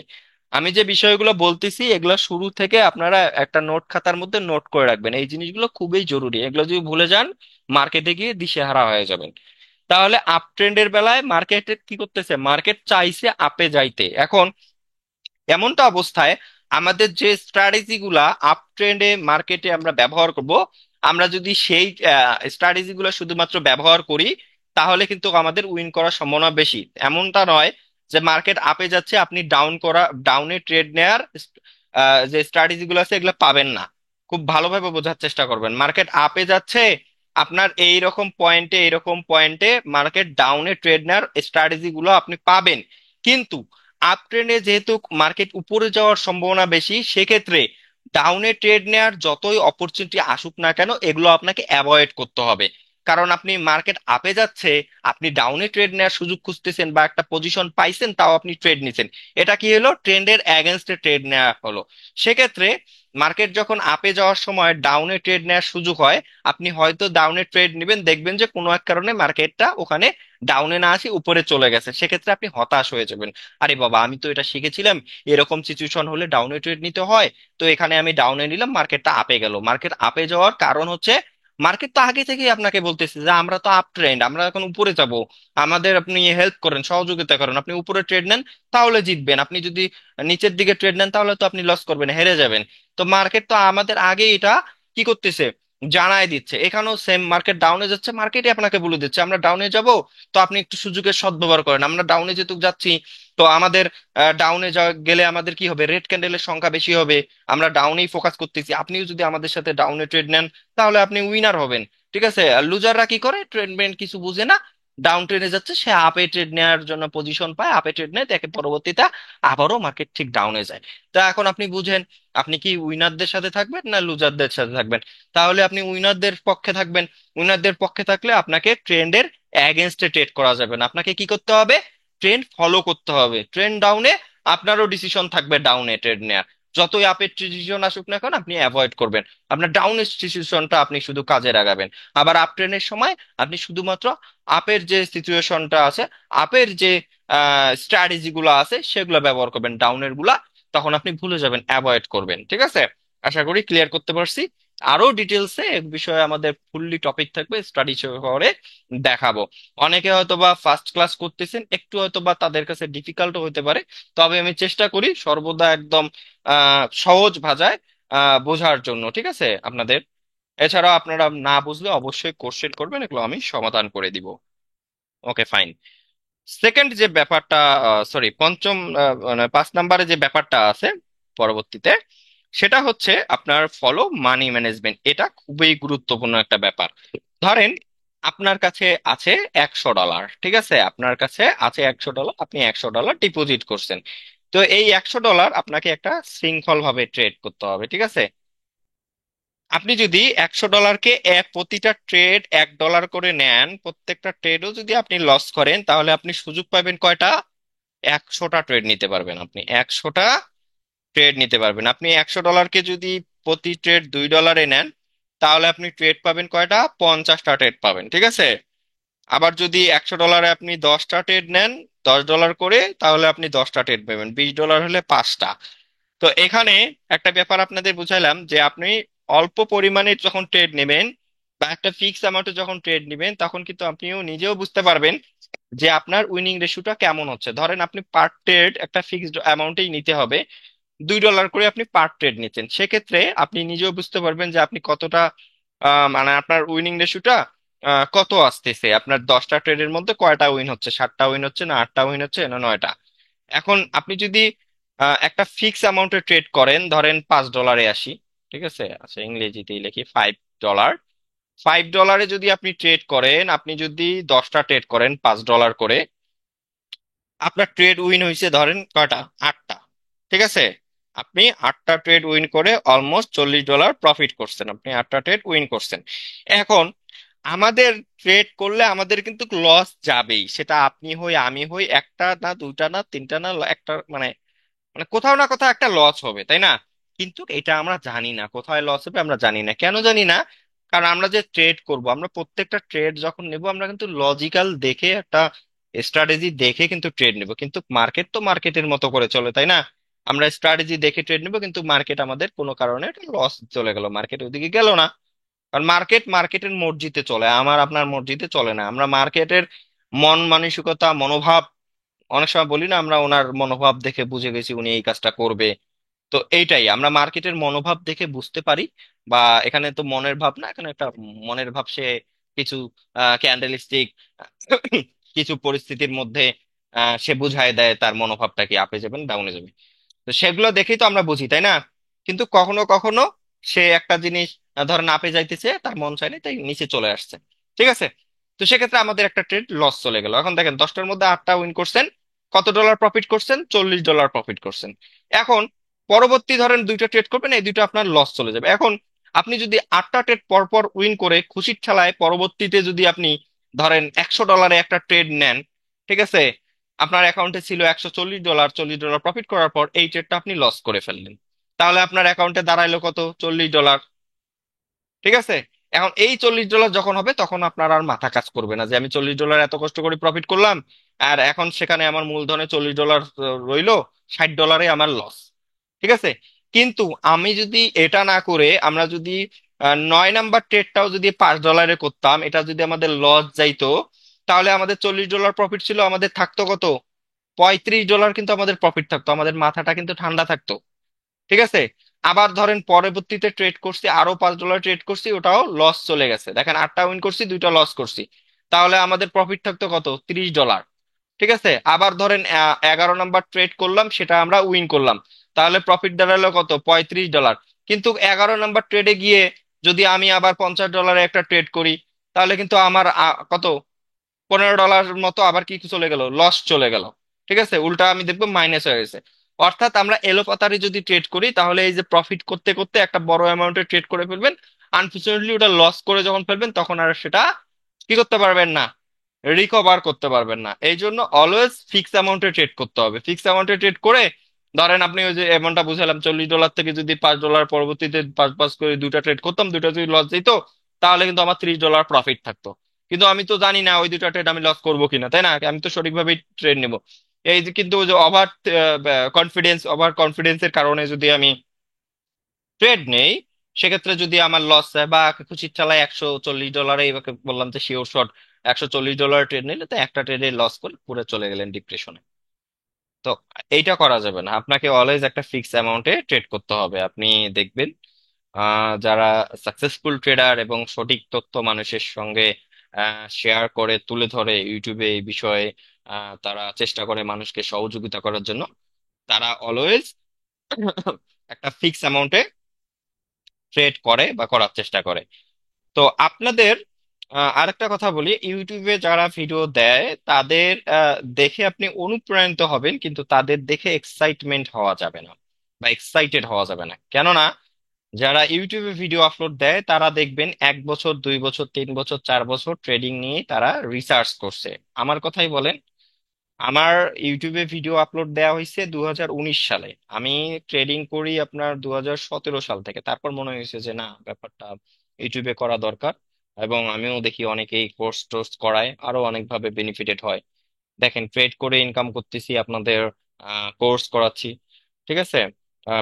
আমি যে বিষয়গুলো বলতেছি এগুলো শুরু থেকে আপনারা একটা নোট খাতার মধ্যে নোট করে রাখবেন, এই জিনিসগুলো খুবই জরুরি, এগুলো যদি ভুলে যান মার্কেটে গিয়ে দিশেহারা হয়ে যাবেন। তাহলে আপ ট্রেন্ডের বেলায় মার্কেট কি করতেছে, মার্কেট চাইছে আপে যাইতে। এখন এমনটা অবস্থায় আমাদের যে স্ট্র্যাটেজি গুলা আপ ট্রেন্ডে মার্কেটে আমরা ব্যবহার করব, আমরা যদি সেই স্ট্র্যাটেজি গুলা শুধুমাত্র ব্যবহার করি, তাহলে কিন্তু আমাদের উইন করার সম্ভাবনা বেশি। এমনটা নয় যে মার্কেট আপে যাচ্ছে আপনি ডাউনে ট্রেড নেয়ার যে স্ট্র্যাটেজি গুলো আছে এগুলো পাবেন না। খুব ভালোভাবে বোঝার চেষ্টা করবেন, মার্কেট আপে যাচ্ছে, আপনার এইরকম পয়েন্টে মার্কেট ডাউনে ট্রেড নেওয়ার স্ট্র্যাটেজি গুলো আপনি পাবেন। কিন্তু আপ ট্রেন্ডে যেহেতু মার্কেট উপরে যাওয়ার সম্ভাবনা বেশি, সেক্ষেত্রে ডাউনে ট্রেড নেওয়ার যতই অপরচুনিটি আসুক না কেন, এগুলো আপনাকে অ্যাভয়েড করতে হবে। কারণ আপনি মার্কেট আপে যাচ্ছে, আপনি ডাউনে ট্রেড নেওয়ার সুযোগ খুঁজতেছেন বা একটা পজিশন পাইছেন, তাও আপনি ট্রেড নিছেন, এটা কি হলো, ট্রেন্ডের অ্যাগেনস্টে ট্রেড নেওয়া হলো। সেক্ষেত্রে মার্কেট যখন আপে যাওয়ার সময় ডাউনে ট্রেড নেওয়ার সুযোগ হয়, আপনি হয়তো ডাউনে ট্রেড নেবেন, দেখবেন যে কোনো এক কারণে মার্কেটটা ওখানে ডাউনে না আসি উপরে চলে গেছে, সেক্ষেত্রে আপনি হতাশ হয়ে যাবেন। আরে বাবা, আমি তো এটা শিখেছিলাম এরকম সিচুয়েশন হলে ডাউনে ট্রেড নিতে হয়, তো এখানে আমি ডাউনে নিলাম, মার্কেটটা আপে গেল। মার্কেট আপে যাওয়ার কারণ হচ্ছে মার্কেট তো আগে থেকেই আপনাকে বলতেছে যে আমরা তো আপ ট্রেন্ড, আমরা এখন উপরে যাব, আমাদের আপনি হেল্প করেন, সহযোগিতা করেন, আপনি উপরে ট্রেড নেন তাহলে জিতবেন, আপনি যদি নিচের দিকে ট্রেড নেন তাহলে তো আপনি লস করবেন, হেরে যাবেন। তো মার্কেট তো আমাদের আগে এটা কি করতেছে, জানাই দিচ্ছে। এখানেও সেম, মার্কেট ডাউনে যাচ্ছে, মার্কেটই আপনাকে বলে দিচ্ছে আমরা ডাউনে যাব, তো আপনি একটু সুযোগের সদ্ব্যবহার করেন। আমরা ডাউনে যেহেতু যাচ্ছি, তো আমাদের ডাউনে গেলে আমাদের কি হবে, রেড ক্যান্ডেলের সংখ্যা বেশি হবে, আমরা ডাউনেই ফোকাস করতেছি, আপনিও যদি আমাদের সাথে ডাউনে ট্রেড নেন তাহলে আপনি উইনার হবেন। ঠিক আছে, আর লুজাররা কি করে, ট্রেড ব্রেন্ড কিছু বুঝে না, ডাউন ট্রেনে যাচ্ছে, সে আপে ট্রেড নেওয়ার জন্য পজিশন পায়, আপে ট্রেড নেয়, দেখে পরবর্তীতে আবারও মার্কেট ঠিক ডাউনে যায়। তো এখন আপনি বুঝেন, আপনি কি উইনারদের সাথে থাকবেন না লুজারদের সাথে থাকবেন? তাহলে আপনি উইনারদের পক্ষে থাকবেন। উইনারদের পক্ষে থাকলে আপনাকে ট্রেন্ডের এগেনস্টে ট্রেড করা যাবে না, আপনাকে কি করতে হবে? ট্রেন্ড ফলো করতে হবে। ট্রেন্ড ডাউনে আপনারও ডিসিশন থাকবে ডাউনে ট্রেড নেয়ার। যতই আপের ডিসিশন আসুক না কেন আপনি অ্যাভয়েড করবেন, আপনার ডাউনের ডিসিশনটা আপনি শুধু কাজে লাগাবেন। আবার আপ ট্রেনের সময় আপনি শুধুমাত্র আপের যে সিচুয়েশনটা আছে, আপের যে স্ট্র্যাটেজি গুলো আছে সেগুলো ব্যবহার করবেন, ডাউনের গুলা তখন আপনি ভুলে যাবেন, অ্যাভয়েড করবেন। ঠিক আছে? আশা করি ক্লিয়ার করতে পারছি। আরো ডিটেলসে এ বিষয়ে আমাদের ফুললি টপিক থাকবে, স্টাডি করে দেখাবো। অনেকে হয়তোবা ফার্স্ট ক্লাস করতেছেন, একটু হয়তোবা তাদের কাছে ডিফিকাল্ট হতে পারে, তবে আমি চেষ্টা করি সর্বদা একদম সহজ ভাষায় বোঝার জন্য। ঠিক আছে আপনাদের? এছাড়াও আপনারা না বুঝলে অবশ্যই কোশ্চেন করবেন, এগুলো আমি সমাধান করে দিব। ওকে, ফাইন। সেকেন্ড যে ব্যাপারটা, সরি, পঞ্চম, মানে 5 নম্বরে যে ব্যাপারটা আছে পরবর্তীতে, সেটা হচ্ছে আপনার ফলো মানি ম্যানেজমেন্ট। এটা খুবই গুরুত্বপূর্ণ একটা ব্যাপার। ধরেন আপনার কাছে আছে $100, ঠিক আছে? আপনার কাছে আছে $100, আপনি $100 ডিপোজিট করছেন। তো এই $100 আপনাকে একটা শৃঙ্খল ভাবে ট্রেড করতে হবে, ঠিক আছে? আপনি যদি $100কে প্রতিটা ট্রেড $1 করে নেন, প্রত্যেকটা ট্রেডও যদি আপনি লস করেন, তাহলে আপনি সুযোগ পাবেন কয়টা? 100টা ট্রেড নিতে পারবেন। আপনি 100টা ট্রেড নিতে পারবেন। আপনি $100কে যদি প্রতি ট্রেড $2 নেন, তাহলে আপনি ট্রেড পাবেন কয়টা? 50টা ট্রেড পাবেন, ঠিক আছে? আবার যদি $100 আপনি 10টা ট্রেড নেন, $10 করে, তাহলে আপনি 10টা ট্রেড পাবেন, $20 হলে 5টা। তো এখানে একটা ব্যাপার আপনাদের বুঝাইলাম যে আপনি অল্প পরিমাণে যখন ট্রেড নেবেন বা একটা ফিক্স অ্যামাউন্টে যখন ট্রেড নেবেন, তখন কিন্তু আপনিও নিজেও বুঝতে পারবেন যে আপনার উইনিং রেশিওটা কেমন হচ্ছে। ধরেন আপনি পার ট্রেড একটা ফিক্সড অ্যামাউন্টেই নিতে হবে, $2 করে আপনি পার ট্রেড নিচ্ছেন, সেক্ষেত্রে আপনি নিজেও বুঝতে পারবেন যে আপনি কতটা মানে আপনার উইনিং রেশিওটা কত আসতেছে, আপনার 10টা ট্রেডের মধ্যে কয়টা উইন হচ্ছে, 7টা উইন হচ্ছে না 8টা উইন হচ্ছে না 9টা। এখন আপনি যদি একটা ফিক্স অ্যামাউন্টে ট্রেড করেন, ধরেন $5 আসি, ঠিক আছে? আচ্ছা, ইংরেজিতেই লিখি, $5। $5 যদি আপনি ট্রেড করেন, আপনি যদি 10টা ট্রেড করেন $5 করে, আপনার ট্রেড উইন হয়েছে ধরেন কয়টা? 8টা। ঠিক আছে? আপনি 8টা ট্রেড উইন করে অলমোস্ট $40 প্রফিট করছেন, আপনি 8টা ট্রেড উইন করছেন। এখন আমাদের ট্রেড করলে আমাদের কিন্তু লস যাবেই, সেটা আপনি হই আমি হই, একটা না দুইটা না তিনটা না একটা, মানে মানে কোথাও না কোথাও একটা লস হবে, তাই না? কিন্তু এটা আমরা জানি না কোথায় লস হবে, আমরা জানি না। কেন জানি না? কারণ আমরা যে ট্রেড করব, আমরা প্রত্যেকটা ট্রেড যখন নেব, আমরা কিন্তু লজিক্যাল দেখে একটা স্ট্র্যাটেজি দেখে কিন্তু ট্রেড নেব। কিন্তু মার্কেট তো মার্কেটের মতো করে চলে, তাই না? আমরা স্ট্র্যাটেজি দেখে ট্রেড নেব, কিন্তু মার্কেট আমাদের কোনো কারণে একটা লস চলে গেল, মার্কেট ওইদিকে গেল না। কারণ মার্কেট মার্কেটের মর্জিতে চলে, আমার আপনার মর্জিতে চলে না। আমরা মার্কেটের মন মানসিকতা, মনোভাব, অনেক সময় বলি না আমরা ওনার মনোভাব দেখে বুঝে গেছি উনি এই কাজটা করবে। তো এইটাই আমরা মার্কেটের মনোভাব দেখে বুঝতে পারি। বা এখানে তো মনের ভাব না, এখানে একটা মনের ভাব, সে কিছু ক্যান্ডেলিস্টিক কিছু পরিস্থিতির মধ্যে সে বুঝায় দেয় তার মনোভাবটা কি আপে যাবেন ডাউনে যাবে। তো সেগুলো দেখেই তো আমরা বুঝি, তাই না? কিন্তু কখনো কখনো সে একটা জিনিস ধরেন আপে যাইতেছে, তার মন চাইলে তাই নিচে চলে আসছে, ঠিক আছে? তো সেক্ষেত্রে আমাদের একটা ট্রেড লস চলে গেল। এখন দেখেন 10টার মধ্যে 8টা উইন করছেন, কত ডলার প্রফিট করছেন? $40 প্রফিট করছেন। এখন পরবর্তী ধরেন দুইটা ট্রেড করবেন, এই দুইটা আপনার লস চলে যাবে। এখন আপনি যদি 8টা ট্রেড পর পর উইন করে খুশির ঠেলায় পরবর্তীতে যদি আপনি ধরেন $100 একটা ট্রেড নেন, ঠিক আছে? আপনার অ্যাকাউন্টে ছিল $140, $40 প্রফিট করার পর এই ট্রেডটা আপনি লস করে ফেললেন, তাহলে আপনার অ্যাকাউন্টে দাঁড়াইলো কত? $40। ঠিক আছে? এখন এই $40 যখন হবে, তখন আপনার আর মাথা কাজ করবে না যে আমি $40 এত কষ্ট করে প্রফিট করলাম, আর এখন সেখানে আমার মূলধনে $40 রইলো, $60 আমার লস। ঠিক আছে? কিন্তু আমি যদি এটা না করে আমরা যদি 9 নাম্বার ট্রেডটাও যদি $5 করতাম, এটা যদি আমাদের লস যাইতো, তাহলে আমাদের $40 প্রফিট ছিল, আমাদের থাকতো কত? $35 কিন্তু আমাদের প্রফিট থাকতো, আমাদের মাথাটা কিন্তু ঠান্ডা থাকতো। ঠিক আছে? আবার ধরেন পরবর্তীতে ট্রেড করছি, আরো $5 ট্রেড করছি, ওটাও লস চলে গেছে। দেখেন 8টা উইন করছি, দুইটা লস করছি, তাহলে আমাদের প্রফিট থাকতো কত? $30। ঠিক আছে? আবার ধরেন 11 নাম্বার ট্রেড করলাম, সেটা আমরা উইন করলাম, তাহলে প্রফিট দাঁড়ালো কত? $35। কিন্তু 11 নাম্বার ট্রেডে গিয়ে যদি আমি আবার $50 একটা ট্রেড করি, তাহলে কিন্তু আমার কত? $15 মতো আবার কি চলে গেল, লস চলে গেল। ঠিক আছে, উল্টা আমি দেখবো মাইনাস হয়ে গেছে। অর্থাৎ আমরা এলোপাতাড়ি যদি ট্রেড করি তাহলে এই যে প্রফিট করতে করতে একটা বড় অ্যামাউন্টের ট্রেড করে ফেলবেন, আনফর্চুনেটলি ওটা লস করে যখন ফেলবেন তখন আর সেটা কি করতে পারবেন না, রিকভার করতে পারবেন না। এই জন্য অলওয়েজ ফিক্স অ্যামাউন্টে ট্রেড করতে হবে। ফিক্স অ্যামাউন্টে ট্রেড করে ধরেন আপনি ওই যে অ্যামাউন্টটা বুঝালাম $40 থেকে যদি $5 পরবর্তীতে পাঁচ পাঁচ করে দুইটা ট্রেড করতাম, দুইটা যদি লস যেত, তাহলে কিন্তু আমার $30 প্রফিট থাকতো। কিন্তু আমি তো জানি না ওই দুইটা ট্রেড আমি লস করবো কিনা, তাই না? আমি তো সঠিকভাবে ট্রেড নিব। এই যে কিন্তু ওই যে ওভার কনফিডেন্সের কারণে যদি আমি ট্রেড নেই, সেক্ষেত্রে যদি আমার লস হয় বা খুশি চালায় $140, এবার বললাম যে শিওর শট $140 ট্রেড নিলে তো একটা ট্রেডে লস করে পুরো চলে গেলেন ডিপ্রেশনে। তো এইটা করা যাবে না, আপনাকে অলওয়েজ একটা ফিক্স অ্যামাউন্টে ট্রেড করতে হবে। আপনি দেখবেন যারা সাকসেসফুল ট্রেডার এবং সঠিক তথ্য মানুষের সঙ্গে শেয়ার করে তুলে ধরে ইউটিউবে এই বিষয়ে, তারা চেষ্টা করে মানুষকে সহযোগিতা করার জন্য, তারা অলওয়েজ একটা ফিক্স অ্যামাউন্টে ট্রেড করে বা করার চেষ্টা করে। তো আপনাদের আরেকটা কথা বলি, ইউটিউবে যারা ভিডিও দেয় তাদের দেখে আপনি অনুপ্রাণিত হবেন, কিন্তু তাদের দেখে এক্সাইটমেন্ট হওয়া যাবে না বা এক্সাইটেড হওয়া যাবে না। কেননা যারা ইউটিউবে ভিডিও আপলোড দেয় তারা দেখবেন 1 বছর, 2 বছর, 3 বছর, 4 বছর ট্রেডিং নিয়ে তারা রিসার্চ করছে। আমার কথাই বলেন, আমার ইউটিউবে ভিডিও আপলোড দেওয়া হয়েছে 2019 সালে। আমি ট্রেডিং করি আপনার 2017 সাল থেকে। তারপর মনে হয়েছে যে না, ব্যাপারটা ইউটিউবে করা দরকার। এবং আমিও দেখি অনেকেই কোর্স টোর্স করায়, আরো অনেকভাবে বেনিফিটেড হয়। দেখেন, ট্রেড করে ইনকাম করতেছি, আপনাদের কোর্স করাচ্ছি, ঠিক আছে,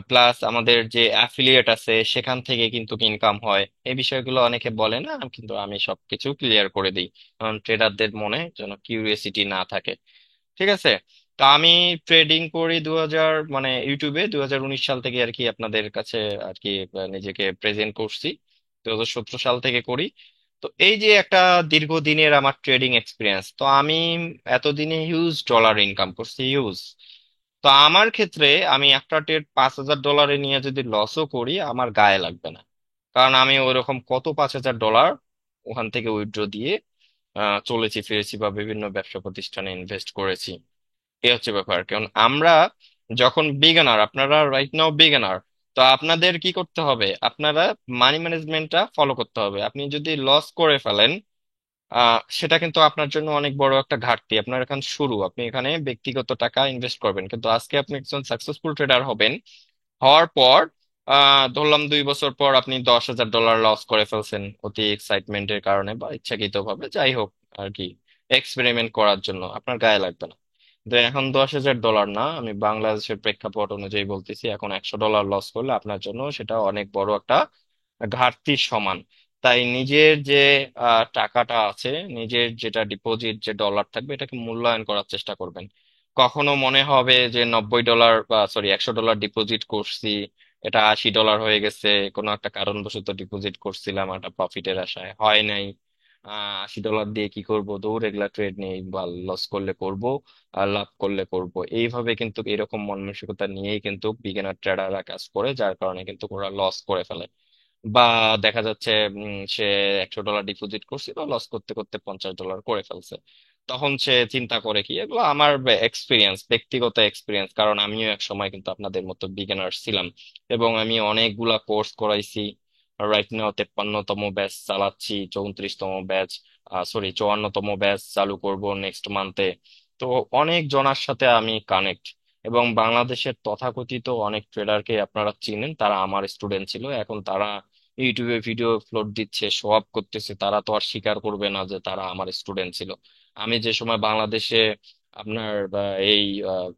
প্লাস আমাদের যে অ্যাফিলিয়েট আছে সেখান থেকে কিন্তু ইনকাম হয়। এই বিষয়গুলো অনেকে বলে না, কিন্তু আমি সবকিছু ক্লিয়ার করে দিই, কারণ ট্রেডারদের মনে যেন কিউরিওসিটি না থাকে। ঠিক আছে। তো আমি ট্রেডিং করি মানে ইউটিউবে 2019 সাল থেকে আর কি, আপনাদের কাছে আর কি নিজেকে প্রেজেন্ট করছি 2017 সাল থেকে করি। তো এই যে একটা দীর্ঘদিনের আমার ট্রেডিং এক্সপিরিয়েন্স, তো আমি এতদিনে হিউজ ডলার ইনকাম করছি, হিউজ। তো আমার ক্ষেত্রে আমি একটা ট্রেড $5,000 নিয়ে যদি লসও করি আমার গায়ে লাগবে না, কারণ আমি ওইরকম কত $5,000 ওখান থেকে উইথড্র দিয়ে চলেছি ফিরেছি বা বিভিন্ন ব্যবসা প্রতিষ্ঠানে ইনভেস্ট করেছি। এই হচ্ছে ব্যাপার। কারণ আমরা যখন বিগিনার, আপনারা রাইট নাও বিগিনার, তো আপনাদের কি করতে হবে, আপনারা মানি ম্যানেজমেন্টটা ফলো করতে হবে। আপনি যদি লস করে ফেলেন, সেটা কিন্তু আপনার জন্য অনেক বড় একটা ঘাটতি। আপনার এখন শুরু, আপনি এখানে ব্যক্তিগত টাকা ইনভেস্ট করবেন, কিন্তু আজকে আপনি একজন সাকসেসফুল ট্রেডার হবেন, হওয়ার পর ধরলাম 2 বছর পর আপনি $10,000 লস করে ফেলছেন অতি এক্সাইটমেন্টের কারণে বা ইচ্ছাকৃত ভাবে, যাই হোক আর কি, এক্সপেরিমেন্ট করার জন্য, আপনার গায়ে লাগবে না। কিন্তু এখন $10,000 না, আমি বাংলাদেশের প্রেক্ষাপট অনুযায়ী বলতেছি, এখন $100 লস করলে আপনার জন্য সেটা অনেক বড় একটা ঘাটতির সমান। তাই নিজের যে টাকাটা আছে, নিজের যেটা ডিপোজিট যে ডলার থাকবে, এটাকে মূল্যায়ন করার চেষ্টা করবেন। কখনো মনে হবে যে $90, বা সরি $100 ডিপোজিট করছি, এটা $80 হয়ে গেছে, কোনো একটা কারণবশত ডিপোজিট করছিলাম একটা প্রফিটের আশায়, হয় নাই। $80 দিয়ে কি করব, দৌড় এগুলা ট্রেড নেই, বা লস করলে করব আর লাভ করলে করব, এইভাবে কিন্তু এরকম মন মানসিকতা নিয়েই কিন্তু বিগিনার ট্রেডাররা কাজ করে, যার কারণে কিন্তু ওরা লস করে ফেলে। বা দেখা যাচ্ছে সে $100 ডিপোজিট করছিল, লস করতে করতে $50 করে ফেলছে। তখন সে চিন্তা করে কি, এগুলো আমার এক্সপিরিয়েন্স, ব্যক্তিগত এক্সপিরিয়েন্স, কারণ আমিও এক সময় কিন্তু আপনাদের মতো বিগিনার ছিলাম, এবং আমি অনেকগুলা কোর্স করাইছি। রাইট নাও 53তম ব্যাচ চালাচ্ছি, 34তম ব্যাচ, সরি 54তম ব্যাচ চালু করব নেক্সট মান্থে। তো অনেক জনার সাথে আমি কানেক্ট, এবং বাংলাদেশের তথাকথিত অনেক ট্রেডারকে আপনারা চিনেন, তারা আমার স্টুডেন্ট ছিল, এখন তারা ইউটিউবে ভিডিও আপলোড দিচ্ছে, শো আপ করতেছে, তারা তো আর স্বীকার করবে না যে তারা আমার স্টুডেন্ট ছিল। আমি যে সময় বাংলাদেশে আপনার এই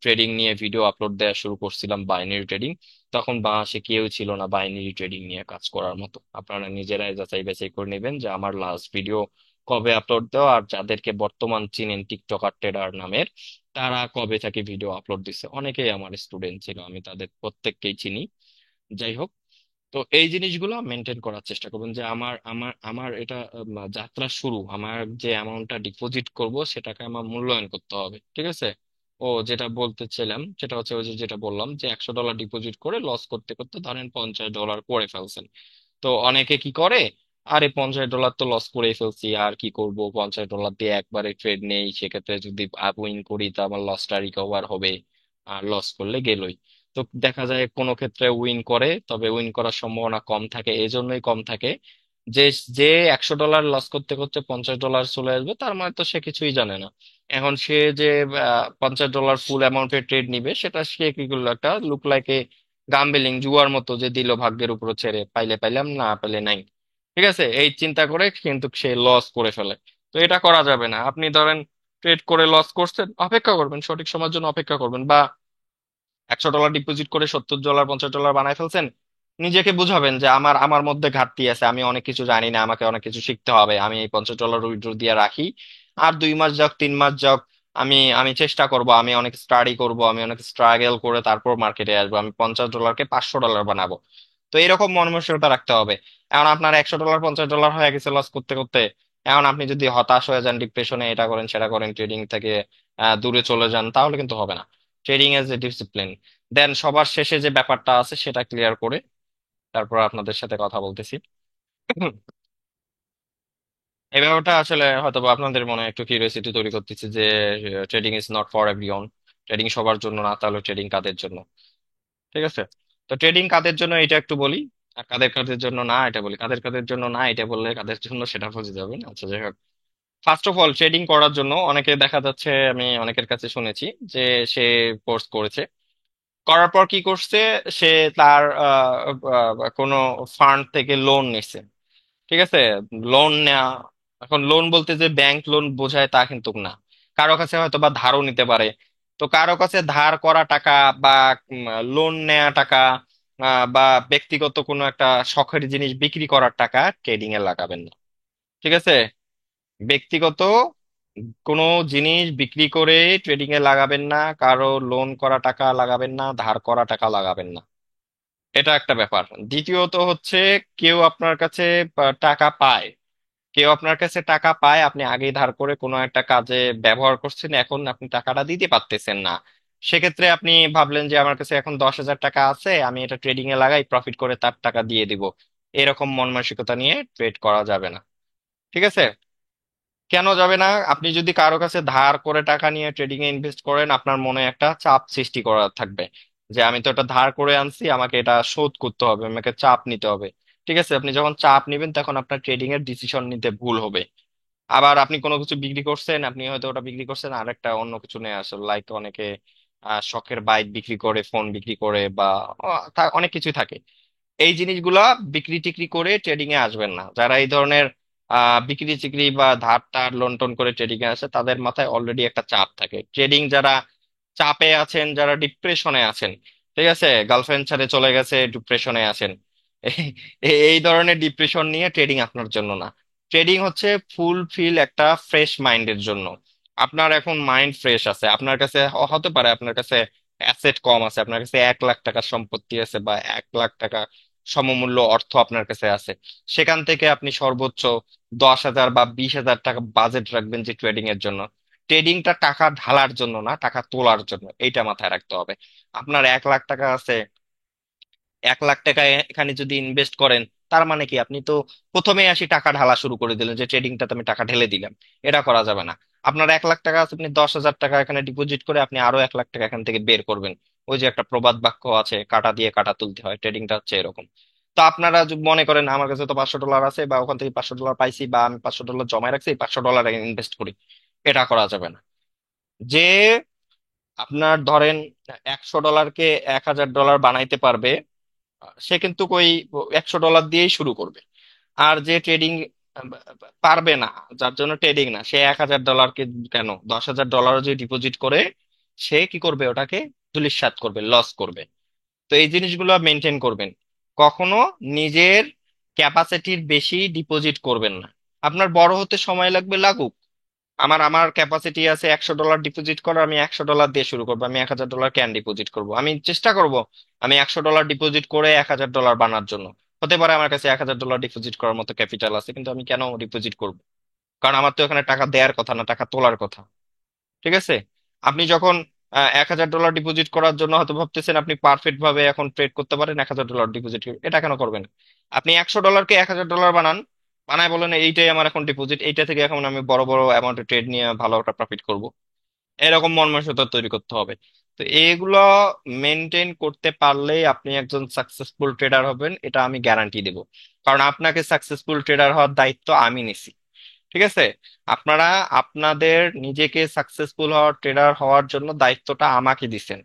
ট্রেডিং নিয়ে ভিডিও আপলোড দেওয়া শুরু করছিলাম, বাইনারি ট্রেডিং, তখন বাংলাদেশে কেউ ছিল না বাইনারি ট্রেডিং নিয়ে কাজ করার মতো। আপনারা নিজেরাই যাচাই বাছাই করে নেবেন যে আমার লাস্ট ভিডিও কবে আপলোড দেওয়া, আর যাদেরকে বর্তমান চিনেন টিকটকার ট্রেডার নামের, তারা কবে থেকে ভিডিও আপলোড দিচ্ছে। অনেকেই আমার স্টুডেন্ট ছিল, আমি তাদের প্রত্যেককেই চিনি। যাই হোক, তো এই জিনিসগুলো মেনটেন করার চেষ্টা করবেন যে আমার আমার আমার এটা যাত্রা শুরু, আমার যে অ্যামাউন্টটা ডিপোজিট করব সেটাকে আমার মূল্যায়ন করতে হবে। ঠিক আছে। ও যেটা বলতেছিলাম সেটা হচ্ছে ওই যে যেটা বললাম যে $100 ডিপোজিট করে লস করতে করতে ধরেন $50 করে ফেলছেন। তো অনেকে কি করে, আরে $50 তো লস করেই ফেলছি, আর কি করব? $50 দিয়ে একবারে ট্রেড নেই, সেক্ষেত্রে যদি আপ উইন করি তো আমার লসটা রিকভার হবে, আর লস করলে গেলই। তো দেখা যায় কোনো ক্ষেত্রে উইন করে, তবে উইন করার সম্ভাবনা কম থাকে। এই জন্যই কম থাকে যে যে $100 লস করতে করতে $50 চলে আসবে, তার মানে তো সে কিছুই জানে না। এখন সে যে $50 ফুল অ্যামাউন্টের ট্রেড নিবে, সেটা সে কি করলো, একটা লুক লাইক এ গাম্বেলিং, জুয়ার মতো, যে দিল ভাগ্যের উপর ছেড়ে, পাইলে পাইলাম, না পাইলে নাই। ঠিক আছে, এই চিন্তা করে কিন্তু সে লস করে ফেলে। তো এটা করা যাবে না। আপনি ধরেন ট্রেড করে লস করছেন, অপেক্ষা করবেন, সঠিক সময়ের জন্য অপেক্ষা করবেন। বা $100 ডিপোজিট করে $70 $50 বানায় ফেলছেন, নিজেকে বুঝাবেন যে আমার আমার মধ্যে ঘাটতি আছে, আমি অনেক কিছু জানি না, আমাকে অনেক কিছু শিখতে হবে, আমি এই $50 উইথড্র দিয়ে রাখি। আর 2 মাস যাক, 3 মাস যাক, আমি আমি চেষ্টা করব, আমি অনেক স্টাডি করব, আমি অনেক স্ট্রাগল করে তারপর মার্কেটে আসবো, আমি $50কে $500 বানাবো। তো এরকম মন মানসিকতা রাখতে হবে। এখন আপনার $100 $50 হয়ে গেছে লস করতে করতে, এখন আপনি যদি হতাশ হয়ে যান, ডিপ্রেশনে, এটা করেন সেটা করেন, ট্রেডিং থেকে দূরে চলে যান, তাহলে কিন্তু হবে না। Trading as a discipline. Then সবার শেষে যে ব্যাপারটা আছে সেটা ক্লিয়ার করে তারপর আপনাদের সাথে কথা বলতেছি। এই ব্যাপারটা আসলে হয়তো বা আপনাদের মনে একটু কিউরিওসিটি তৈরি করতেছে যে trading is not for everyone. Trading সবার জন্য না, তাহলে ট্রেডিং কাদের জন্য? ঠিক আছে, তো ট্রেডিং কাদের জন্য এটা একটু বলি, আর কাদের কাদের জন্য না এটা বলি। কাদের কাদের জন্য না এটা বললে কাদের জন্য সেটা বুঝে যাবেন। আচ্ছা, যাই হোক, ফার্স্ট অফ অল, ট্রেডিং করার জন্য অনেকে দেখা যাচ্ছে, আমি অনেকের কাছে শুনেছি যে সে কোর্স করেছে, করার পর কি করছে, সে তার কোনো ফান্ড থেকে লোন নিছে। ঠিক আছে, লোন নেওয়া, এখন লোন বলতে যে ব্যাংক লোন বোঝায় তা কিন্তু না। কারো কাছে হয়তো বা ধারও নিতে পারে। তো কারো কাছে ধার করা টাকা বা লোন নেওয়া টাকা, বা ব্যক্তিগত কোনো একটা শখের জিনিস বিক্রি করার টাকা ট্রেডিং এ লাগাবেন না। ঠিক আছে, ব্যক্তিগত কোনো জিনিস বিক্রি করে ট্রেডিং এ লাগাবেন না, কারো লোন করা টাকা লাগাবেন না, ধার করা টাকা লাগাবেন না। এটা একটা ব্যাপার। দ্বিতীয়ত হচ্ছে, কেউ আপনার কাছে টাকা পায়, কেউ আপনার কাছে টাকা পায়, আপনি আগেই ধার করে কোনো একটা কাজে ব্যবহার করছেন, এখন আপনি টাকাটা দিতে পারতেছেন না। সেক্ষেত্রে আপনি ভাবলেন যে আমার কাছে এখন 10,000 টাকা আছে, আমি এটা ট্রেডিং এ লাগাই, প্রফিট করে তার টাকা দিয়ে দিব। এরকম মন মানসিকতা নিয়ে ট্রেড করা যাবে না। ঠিক আছে, কেন যাবে না? আপনি যদি কারো কাছে ধার করে টাকা নিয়ে ট্রেডিং এ ইনভেস্ট করেন, আপনার মনে একটা চাপ সৃষ্টি করা থাকবে যে আমি তো এটা ধার করে আনছি, আমাকে এটা শোধ করতে হবে, আমাকে চাপ নিতে হবে। ঠিক আছে, আপনি যখন চাপ নিবেন তখন আপনার ট্রেডিং এর ডিসিশন নিতে ভুল হবে। আবার আপনি কোনো কিছু বিক্রি করছেন, আপনি হয়তো ওটা বিক্রি করছেন আর একটা অন্য কিছু নিয়ে আসলে, লাইক অনেকে শখের বাইক বিক্রি করে, ফোন বিক্রি করে, বা অনেক কিছুই থাকে। এই জিনিসগুলা বিক্রি টিক্রি করে ট্রেডিং এ আসবেন না। যারা এই ধরনের বিক্রি টিক্রি বা ধার টার লোন টোন করে ট্রেডিং এ আসে, তাদের মাথায় অলরেডি একটা চাপ থাকে। ট্রেডিং যারা চাপে আছেন, যারা ডিপ্রেশনে আছেন, ঠিক আছে, গার্লফ্রেন্ড ছেড়ে চলে গেছে, ডিপ্রেশনে আছেন, এই এই ধরনের ডিপ্রেশন নিয়ে ট্রেডিং আপনার জন্য না। ট্রেডিং হচ্ছে ফুল ফিল একটা ফ্রেশ মাইন্ডের জন্য। আপনার এখন মাইন্ড ফ্রেশ আছে, আপনার কাছে হতে পারে আপনার কাছে অ্যাসেট কম আছে, আপনার কাছে 1 লাখ টাকার সম্পত্তি আছে, বা 1 লাখ টাকা সমমূল্য অর্থ আপনার কাছে আছে। সেখান থেকে আপনি সর্বোচ্চ 10,000 বা 20,000 টাকা বাজেট রাখবেন যে ট্রেডিং এর জন্য। ট্রেডিংটা টাকা ঢালার জন্য না, টাকা তোলার জন্য, এইটা মাথায় রাখতে হবে। আপনার 1 লাখ টাকা আছে, 1 লাখ টাকা এখানে যদি ইনভেস্ট করেন, তার মানে কি, আপনি তো প্রথমে আসি টাকা ঢালা শুরু করে দিলেন যে ট্রেডিংটাতে আমি টাকা ঢেলে দিলাম। এটা করা যাবে না। আপনার 1 লাখ টাকা আছে, আপনি 10,000 টাকা এখানে ডিপোজিট করে আপনি আরো 1 লাখ টাকা এখান থেকে বের করবেন। ওই যে একটা প্রবাদ বাক্য আছে, কাটা দিয়ে কাটা তুলতে হয়, ট্রেডিংটা হচ্ছে এরকম। তো আপনারা যদি মনে করেন আমার কাছে তো $500 আছে, বা ওখান থেকে $500 পাইছি, বা আমি $500 জমায় রাখছি, $500 ইনভেস্ট করি, এটা করা যাবে না। যে আপনার ধরেন $100কে $1,000 বানাইতে পারবে, সে কিন্তু ওই $100 দিয়েই শুরু করবে। আর যে ট্রেডিং পারবে না, যার জন্য ট্রেডিং না, সে $1,000 কেন, $10,000 যে ডিপোজিট করে, সে কি করবে, ওটাকে ধূলিসাৎ করবে, লস করবে। তো এই জিনিসগুলো মেনটেন করবেন। কখনো নিজের ক্যাপাসিটির বেশি ডিপোজিট করবেন না। আপনার বড় হতে সময় লাগবে, লাগুক। আমার আমার ক্যাপাসিটি আছে $100 ডিপোজিট করার, আমি $100 দিয়ে শুরু করবো, আমি $1,000 কেন ডিপোজিট করব? আমি চেষ্টা করব আমি $100 ডিপোজিট করে $1,000 বানার জন্য। হতে পারে আমার কাছে $1,000 ডিপোজিট করার মতো ক্যাপিটাল আছে, কিন্তু আমি কেন ডিপোজিট করব? কারণ আমার তো এখানে টাকা দেওয়ার কথা না, টাকা তোলার কথা। ঠিক আছে, আপনি যখন $1,000 ডিপোজিট করার জন্য হয়তো ভাবতেছেন আপনি পারফেক্ট ভাবে এখন ট্রেড করতে পারেন, $1,000 ডিপোজিট, এটা কেন করবেন? আপনি $100কে $1,000 বানান, বানায় বলেন এইটাই আমার এখন ডিপোজিট, এইটা থেকে এখন আমি বড় বড় অ্যামাউন্টে ট্রেড নিয়ে ভালো একটা প্রফিট করব, এরকম মন মানসিকতা তৈরি করতে হবে। তো এইগুলো মেনটেন করতে পারলেই আপনি একজন সাকসেসফুল ট্রেডার হবেন, এটা আমি গ্যারান্টি দেব। কারণ আপনাকে সাকসেসফুল ট্রেডার হওয়ার দায়িত্ব আমি নিছি। ঠিক আছে? আপনারা আপনাদের নিজেকে সাকসেসফুল হওয়ার ট্রেডার হওয়ার জন্য দায়িত্বটা আমাকে দিছেন।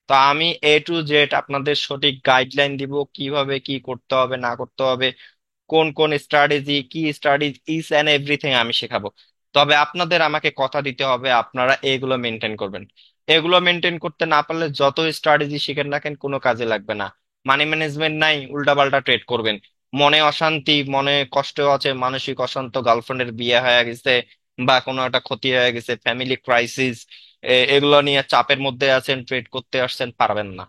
তো আমি A to Z আপনাদের সঠিক গাইডলাইন দিব, কিভাবে কি করতে হবে না করতে হবে, কোন কোন স্ট্র্যাটেজি কি স্ট্র্যাটেজি, ইচ এন্ড এভরিথিং আমি শেখাবো। তবে আপনাদের আমাকে কথা দিতে হবে আপনারা এগুলো মেনটেন করবেন। এগুলো মেনটেন করতে না পারলে যত স্ট্র্যাটেজি শিখেন না কেন কোনো কাজে লাগবে না। মানি ম্যানেজমেন্ট নাই, উল্টাপাল্টা ট্রেড করবেন। মনে অশান্তি, মনে কষ্ট আছে, মানসিক অশান্ত, গার্লফ্রেন্ডের বিয়ে হয়ে গেছে বা কোনো একটা ক্ষতি হয়ে গেছে, ফ্যামিলি ক্রাইসিস, এগুলো নিয়ে চাপের মধ্যে আছেন, ট্রেড করতে আসছেন, পারবেন না।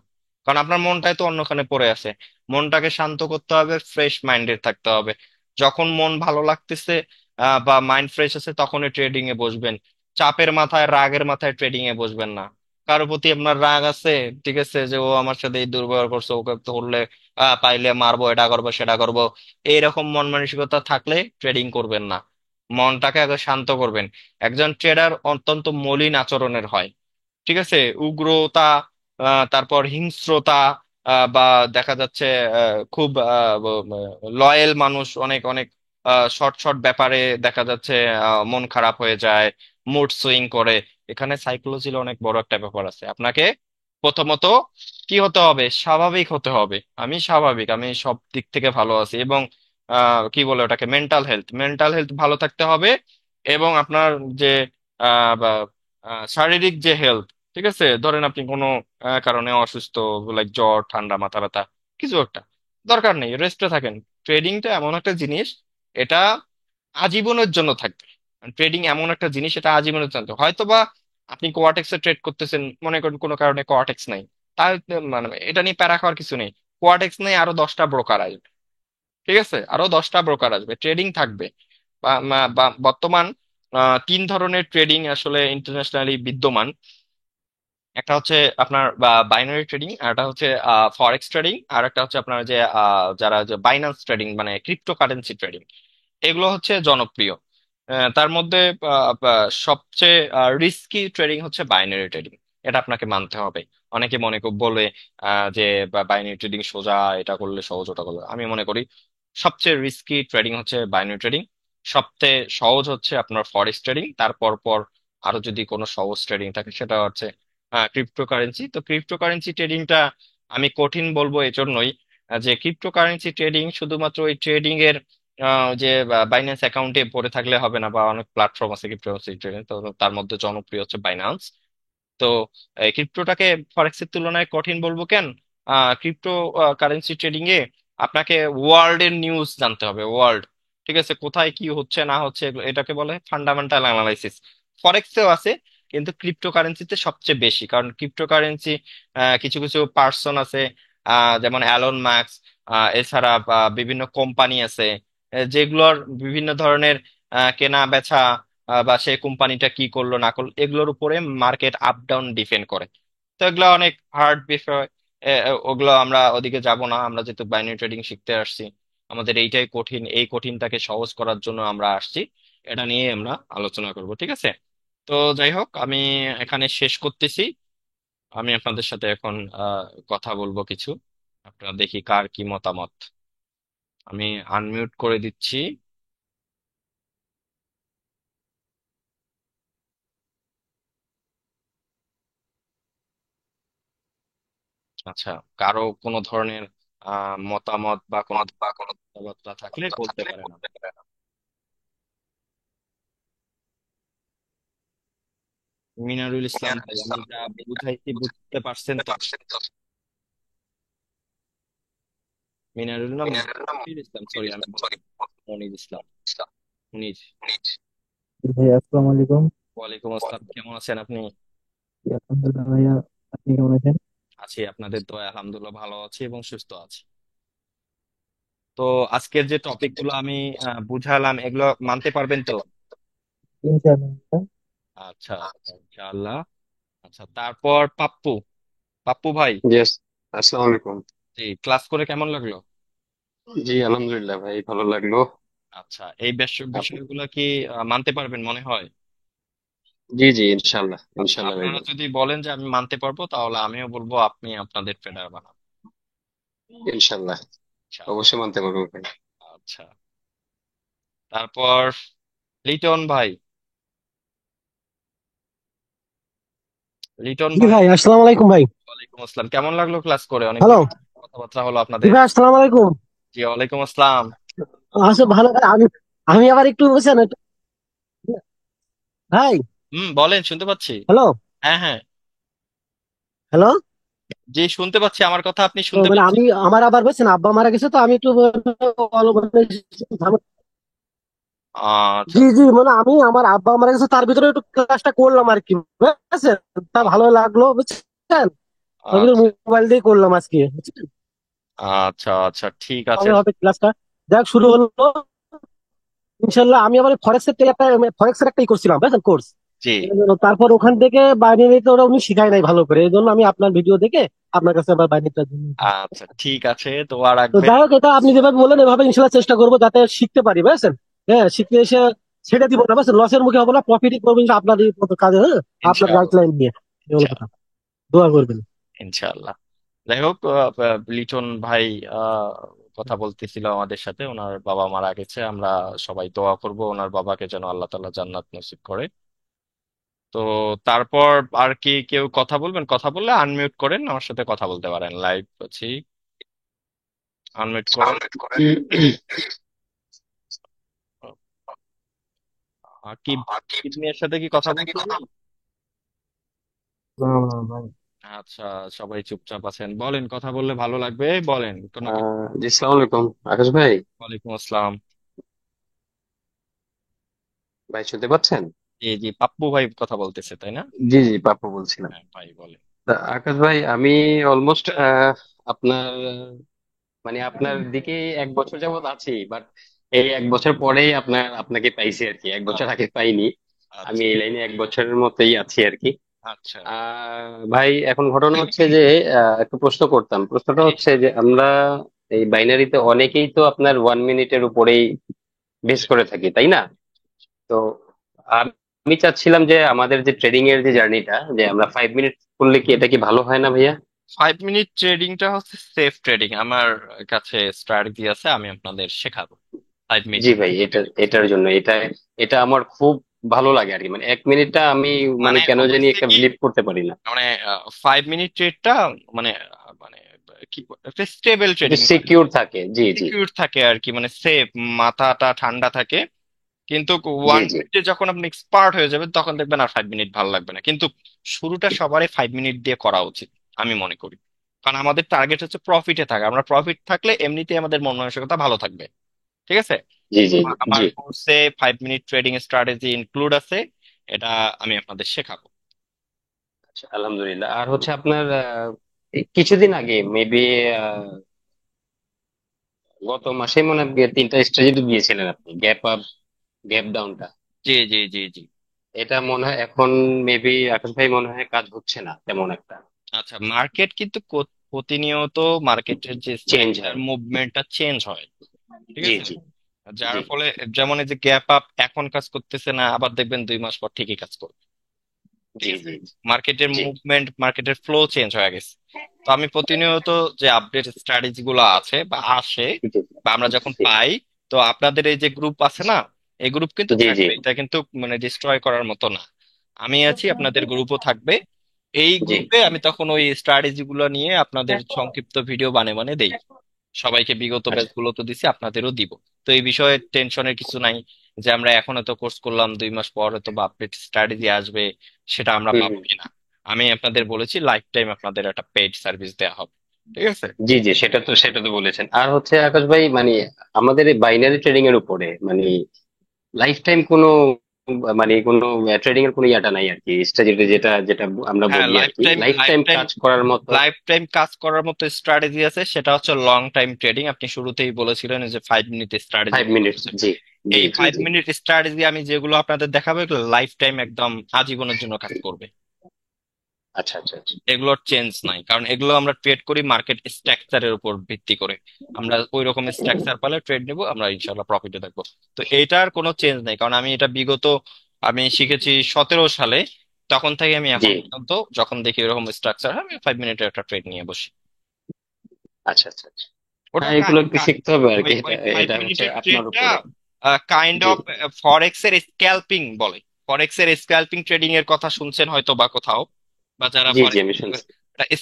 কারণ আপনার মনটাই তো অন্যখানে পড়ে আছে। মনটাকে শান্ত করতে হবে, ফ্রেশ মাইন্ডেড থাকতে হবে। যখন মন ভালো লাগতেছে বা মাইন্ড ফ্রেশ আছে তখনই ট্রেডিং এ বসবেন। চাপের মাথায়, রাগের মাথায় ট্রেডিং এ বসবেন না। কারো প্রতি আপনার রাগ আছে, ঠিক আছে, যে ও আমার সাথে এই দুর্ব্যবহার করছে, ওকে ধরলে পাইলে মারবো, এটা করবো সেটা করবো, এইরকম মন মানসিকতা থাকলে ট্রেডিং করবেন না। মনটাকে আগে শান্ত করবেন। একজন ট্রেডার অত্যন্ত মলিন আচরণের হয়। ঠিক আছে? উগ্রতা, তারপর হিংস্রতা, বা দেখা যাচ্ছে খুব লয়াল মানুষ অনেক অনেক শর্ট শর্ট ব্যাপারে দেখা যাচ্ছে মন খারাপ হয়ে যায়, মুড সুইং করে। এখানে সাইকোলজির অনেক বড় একটা ব্যাপার আছে। আপনাকে প্রথমত কি হতে হবে? স্বাভাবিক হতে হবে। আমি স্বাভাবিক, আমি সব দিক থেকে ভালো আছি, এবং কি বলে ওটাকে, মেন্টাল হেলথ, মেন্টাল হেলথ ভালো থাকতে হবে। এবং আপনার যে বা শারীরিক যে হেলথ, ঠিক আছে, ধরেন আপনি কোনো কারণে অসুস্থ, লাইক জ্বর, ঠান্ডা, মাথা ব্যথা, কিছু একটা, দরকার নেই, রেস্টে থাকেন। ট্রেডিংটা এমন একটা জিনিস, এটা আজীবনের জন্য থাকবে। ট্রেডিং এমন একটা জিনিস, এটা আজীবনের জন্য। হয়তো বা আপনি কোয়াটেক্সে ট্রেড করতেছেন, মনে করেন কোনো কারণে কোয়াটেক্স নাই, তাই মানে এটা নিয়ে প্যারা খাওয়ার কিছু নেই। কোয়াটেক্স নেই, আরো 10টা ব্রোকার আসবে। ঠিক আছে? আরো 10টা ব্রোকার আসবে, ট্রেডিং থাকবে। বর্তমান তিন ধরনের ট্রেডিং আসলে ইন্টারন্যাশনালি বিদ্যমান। একটা হচ্ছে আপনার বাইনারি ট্রেডিং, আর একটা হচ্ছে ফরেক্স ট্রেডিং, আর একটা হচ্ছে আপনার যে যারা যে বাইন্যান্স ট্রেডিং মানে ক্রিপ্টোকারেন্সি ট্রেডিং। এগুলো হচ্ছে জনপ্রিয়। তার মধ্যে সবচেয়ে রিস্কি ট্রেডিং হচ্ছে বাইনারি ট্রেডিং। এটা আপনাকে মানতে হবে। অনেকে বলে যে বাইনারি ট্রেডিং সোজা, এটা করলে সহজ, ওটা করলে, আমি মনে করি সবচেয়ে রিস্কি ট্রেডিং হচ্ছে বাইনারি ট্রেডিং। সবচেয়ে সহজ হচ্ছে আপনার ফরেক্স ট্রেডিং, তারপর পর আরো যদি কোনো সহজ ট্রেডিং থাকে সেটা হচ্ছে ক্রিপ্টোকারেন্সি। তো ক্রিপ্টোকারেন্সি ট্রেডিংটা আমি কঠিন বলবো এজন্যই যে ক্রিপ্টোকারেন্সি ট্রেডিং শুধুমাত্র ওই ট্রেডিং এর যে বাইন্যান্স অ্যাকাউন্টে পড়ে থাকলে হবে না, বা অনেক প্ল্যাটফর্ম আছে ক্রিপ্টোকারেন্সি ট্রেডিং, তো তার মধ্যে জনপ্রিয় হচ্ছে বাইন্যান্স। তো ক্রিপ্টোটাকে ফরেক্সের তুলনায় কঠিন বলবো কেন? ক্রিপ্টো কারেন্সি ট্রেডিং এ আপনাকে ওয়ার্ল্ড এর নিউজ জানতে হবে, ওয়ার্ল্ড, ঠিক আছে, কোথায় কি হচ্ছে না হচ্ছে, এটাকে বলে ফান্ডামেন্টাল অ্যানালাইসিস। ফরেক্সেও আছে, কিন্তু ক্রিপ্টো কারেন্সিতে সবচেয়ে বেশি, কারণ ক্রিপ্টো কারেন্সি কিছু কিছু পার্সন আছে, যেমন অ্যালন মার্কস, এছাড়া বিভিন্ন কোম্পানি আছে, যেগুলোর বিভিন্ন ধরনের কেনা বেচা, বা সেই কোম্পানিটা কি করলো না করলো এগুলোর উপরে মার্কেট আপ ডাউন ডিপেন্ড করে। তো এগুলো অনেক হার্ড বিষয়। ওগুলো আমরা ওদিকে যাব না, আমরা যেহেতু বাইনারি ট্রেডিং শিখতে আসছি, আমাদের এইটাই কঠিন, এই কঠিনটাকে সহজ করার জন্য আমরা আসছি। এটা নিয়ে আমরা আলোচনা করব, ঠিক আছে? তো যাই হোক, আমি এখানে শেষ করতেছি। আমি আপনাদের সাথে এখন কথা বলবো কিছু, আপনারা দেখি কার কি মতামত। আমি আনমিউট করে দিচ্ছি। আচ্ছা, কারো কোনো ধরনের মতামত বা কোনো কথাবার্তা থাকলে বলতে পারেন। মিনারুল ইসলাম ভাই, আমি যা বুঝাইছি বুঝতে পারছেন তো? মিনারুল না, মনির ইসলাম, সরি, আমি মনির ইসলাম, মনির। ভাই আসসালামু আলাইকুম। ওয়ালাইকুম আসসালাম, কেমন আছেন আপনি? জি, আলহামদুলিল্লাহ ভাইয়া, আপনি কেমন আছেন? আছি, আপনাদের দয়া, আলহামদুলিল্লাহ ভালো আছি এবং সুস্থ আছি। তো আজকের যে টপিক গুলো আমি বুঝালাম, এগুলো মানতে পারবেন তো? ইনশাআল্লাহ। আচ্ছা, ইনশাআল্লাহ। আচ্ছা, তারপর পাপ্পু, পাপ্পু ভাই, ইয়েস। আসসালামু আলাইকুম। জি, ক্লাস করে কেমন লাগলো? জি আলহামদুলিল্লাহ ভাই, ভালো লাগলো। আচ্ছা, এই বিষয়গুলো কি মানতে পারবেন মনে হয়? জি জি, ইনশাল্লাহ আচ্ছা, ইনশাল্লাহ ভাই আপনারা বল। যদি বলেন যে আমি মানতে পারবো, তাহলে আমিও বলবো আপনি আপনাদের ট্রেডার বানান। ইনশাল্লাহ ইনশাআল্লাহ। অবশ্যই মানতে পারবো ভাই। আচ্ছা, তারপর লিটন ভাই, লিটন জি ভাই। ভাই, আসসালামু আলাইকুম ভাই। ওয়ালাইকুম আসসালাম, কেমন লাগলো ক্লাস করে? হ্যালো। অনেকদিন কথাবার্তা হলো জি আপনাদের। ভাই, আসসালামু আলাইকুম। জি, ওয়ালাইকুম আসসালাম। আচ্ছা, ভালো ভাই। আমি আমি আবার একটু বুঝছেন ভাই। বলেন, শুনতে পাচ্ছি। হ্যালো। হ্যাঁ, হ্যাঁ। হ্যালো। জি, শুনতে পাচ্ছি, আমার কথা আপনি তো শুনতে মানে পাচ্ছেন? আমি আমার আবার বুঝছেন আব্বা মারা গেছে, তো আমি একটু মানে আচ্ছা, জি জি, মানে আমি আমার আব্বা মারা গেছে, তার ভিতরে একটু ক্লাসটা করলাম আর কি, বুঝছেন। তা ভালো লাগলো, বুঝছেন। তার ভিতরে আচ্ছা, মোবাইল দিয়ে করলাম আজকে, বুঝছেন। আচ্ছা, আচ্ছা, ঠিক আছে। হবে হবে ক্লাসটা, যাক শুরু হলো ইনশাল্লাহ। আমি আবার ফরেক্সের একটাই করছিলাম, বুঝছেন, কোর্স। জি, তারপর ওখান থেকে বাইনারিটা ওরা উনি শিখায় নাই ভালো করে, এই জন্য আমি আপনার ভিডিও দেখে আপনার কাছে আবার বাইনারিটার জন্য। আচ্ছা, ঠিক আছে, দোয়া তো রাখবেন। যাই হোক, এটা আপনি যেভাবে বললেন এভাবে ইনশাল্লাহ চেষ্টা করবো যাতে শিখতে পারি, বুঝছেন। হ্যাঁ, শিখতে এসে ছেড়ে দিব না, বুঝছেন, লসের মুখে হবো না, প্রফিটই করবো ইনশাল্লাহ আপনার এই মতো কাজে। হ্যাঁ, আপনার ইনশাআল্লাহ, গাইডলাইন নিয়ে, এই হলো কথা। ইনশাআল্লাহ, দোয়া করবেন। ইনশাআল্লাহ। যাই হোক, লিটন ভাই আহ, কথা বলতেছিল আমাদের সাথে, ওনার বাবা মারা গেছে। আমরা সবাই দোয়া করব ওনার বাবাকে যেন আল্লাহ তাআলা জান্নাত নসিব করে। তো তারপর আর কি কেউ কথা বলবেন? কথা বললে আনমিউট করেন, আমার সাথে কথা বলতে পারেন, লাইভ আছি, আনমিউট করেন। কি কিডনির সাথে কি কথা বলতেছেন? না না ভাই। আচ্ছা, সবাই চুপচাপ আছেন, বলেন, কথা বললে ভালো লাগবে, বলেন কোনো কিছু। জি, আসসালামু আলাইকুম আকাশ ভাই। ওয়ালাইকুম আসসালাম। ভাই শুনতে পাচ্ছেন? জি, জি, পাপ্পু ভাই কথা বলতেছে, তাই না? জি জি, পাপ্পু বলছিলাম। হ্যাঁ ভাই, বলেন। তা আকাশ ভাই, আমি অলমোস্ট আপনার মানে আপনার দিকে 1 বছর যাবত আছি, বাট এই 1 বছর পরেই আপনাকে পাইছি আর কি, 1 বছর আগে পাইনি। আমি আচ্ছা, এই লাইনে 1 বছরের মতোই আছি আর কি। আচ্ছা। ভাই, এখন ঘটনা হচ্ছে যে একটু প্রশ্ন করতাম। প্রশ্নটা জি, হচ্ছে যে আমরা এই বাইনারিতে অনেকেই তো আপনার 1 মিনিটের উপরেই বেস করে থাকি, তাই না? তো আমি চাচ্ছিলাম যে আমাদের যে ট্রেডিং এর যে জার্নিটা, যে আমরা 5 মিনিট করলে কি এটা কি ভালো হয় না ভাইয়া? 5 মিনিট ট্রেডিংটা হচ্ছে সেফ ট্রেডিং। আমার কাছে স্ট্র্যাটেজি আছে, আমি আপনাদের শেখাবো 5 মিনিট। জি ভাই, এটার জন্য এটা আমার খুব ভালো লাগে আর কি। মানে 1 মিনিটটা আমি মানে মানে কেন জানি হচ্ছে একটা কি, বিলিভ করতে পারি না। মানে 5 মিনিট ট্রেডটা মানে মানে কি একটা স্টেবল এটা ট্রেডিং, সিকিউর থাকে, জি জি। সিকিউর থাকে আর কি, মানে সেফ, মাথাটা ঠান্ডা থাকে। কিন্তু জি ওয়ান জি। মিনিটে যখন আপনি এক্সপার্ট হয়ে যাবেন, তখন দেখবেন আর 5 মিনিট ভালো লাগবে না। কিন্তু শুরুটা সবারই 5 মিনিট দিয়ে করা উচিত, আমি মনে করি। কারণ আমাদের টার্গেট হচ্ছে প্রফিটে থাকা। আমরা প্রফিট থাকলে এমনিতেই আমাদের মন মানসিকতা ভালো থাকবে। ঠিক আছে? জি জি। আমার জি। কোর্সে 5 মিনিট ট্রেডিং স্ট্র্যাটেজি ইনক্লুড আছে, এটা আমি আপনাদের শেখাবো। আচ্ছা, আলহামদুলিল্লাহ। আর হচ্ছে আপনার এই কিছুদিন আগে মেবি গত মাসে মনে হয় 3টা স্ট্র্যাটেজি দিয়েছিলেন আপনি, গ্যাপ আপ, গ্যাপ ডাউনটা। জি, জি, জি, জি। এটা মনে হয় এখন মেবি আকাশ ভাই মনে হয় কাজ হচ্ছে না তেমন একটা। আচ্ছা, মার্কেট কিন্তু প্রতিনিয়ত মার্কেটের যে চেঞ্জ সেক্টর হয়। মুভমেন্টটা চেঞ্জ হয়। ঠিক জি আছে? জি। যার জি ফলে যেমন এই যে গ্যাপ আপ এখন কাজ করতেছে না, আবার দেখবেন 2 মাস পর ঠিকই কাজ করবে। ঠিক জি। আছে? জি মার্কেটের জি। মুভমেন্ট, মার্কেটের ফ্লো চেঞ্জ হয়ে গেছে। তো আমি প্রতিনিয়ত যে আপডেট স্ট্র্যাটেজি গুলো আছে বা আসে, জি বা আমরা যখন জি। পাই, তো আপনাদের এই যে গ্রুপ আছে না, এই গ্রুপ কিন্তু জি জি। থাকবে, এটা কিন্তু মানে ডিস্ট্রয় করার মতো না। আমি আছি, আপনাদের গ্রুপও থাকবে। এই জি। গ্রুপে আমি তখন ওই স্ট্র্যাটেজি গুলো নিয়ে আপনাদের সংক্ষিপ্ত ভিডিও বানিয়ে বানিয়ে দেই। সবাইকে বিগত ব্যাচ আচ্ছা। গুলো তো দিছি, আপনাদেরও দিব। তো এই বিষয়ে টেনশনের কিছু নাই, যে আমরা এখন এত কোর্স করলাম, 2 মাস পর হয়তো বা আপডেট স্ট্র্যাটেজি আসবে, সেটা আমরা হুম পাবো হুম। কিনা। আমি আপনাদের বলেছি লাইফ টাইম আপনাদের একটা পেইড সার্ভিস দেওয়া হবে। ঠিক আছে? জি জি, সেটা তো বলেছেন। আর হচ্ছে আকাশ ভাই, মানে আমাদের এই বাইনারি ট্রেডিং এর উপরে মানে লাইফ টাইম কোনো কোনো ট্রেডিং এর কোনো ইয়াটা নাই আর কি, স্ট্র্যাটেজি যেটা যেটা আমরা হ্যাঁ, বলি আর লাইফ কি, time, life life time time, কাজ করার মতো। লাইফ টাইম কাজ করার মতো স্ট্র্যাটেজি আছে, সেটা হচ্ছে লং টাইম ট্রেডিং। আপনি শুরুতেই বলেছিলেন যে 5 মিনিট স্ট্র্যাটেজি। 5 মিনিট, জি জি এই জি। ফাইভ জি। মিনিট স্ট্র্যাটেজি আমি যেগুলো আপনাদের দেখাবো, এগুলো লাইফ টাইম একদম আজীবনের জন্য কাজ করবে। আচ্ছা আচ্ছা আচ্ছা। এগুলোর চেঞ্জ নাই, কারণ এগুলো আমরা ট্রেড করি মার্কেট স্ট্রাকচারের উপর ভিত্তি করে। আমরা ওই রকম স্ট্রাকচার পালে ট্রেড নেব, আমরা ইনশাল্লাহ প্রফিটে থাকবো। তো এইটার কোনো চেঞ্জ নাই, কারণ আমি এটা বিগত আমি শিখেছি 17 সালে। তখন থেকে আমি জি। এখন পর্যন্ত যখন দেখি এরকম স্ট্রাকচার, আমি 5 মিনিটের একটা ট্রেড নিয়ে বসি। আচ্ছা আচ্ছা আচ্ছা। ওটা হ্যাঁ, এগুলো একটু শিখতে হবে আর ওই কি, ওই এটা ফাইভ এটা হচ্ছে মিনিটের আপনার ট্রেডটা উপরে। কাইন্ড জি অফ ফরেক্স এর স্ক্যাল্পিং বলে। ফরেক্স এর স্ক্যাল্পিং ট্রেডিং এর কথা শুনছেন হয়তো বা কোথাও, বা যারা জি জি, ফরেক্স আমি শুনছি।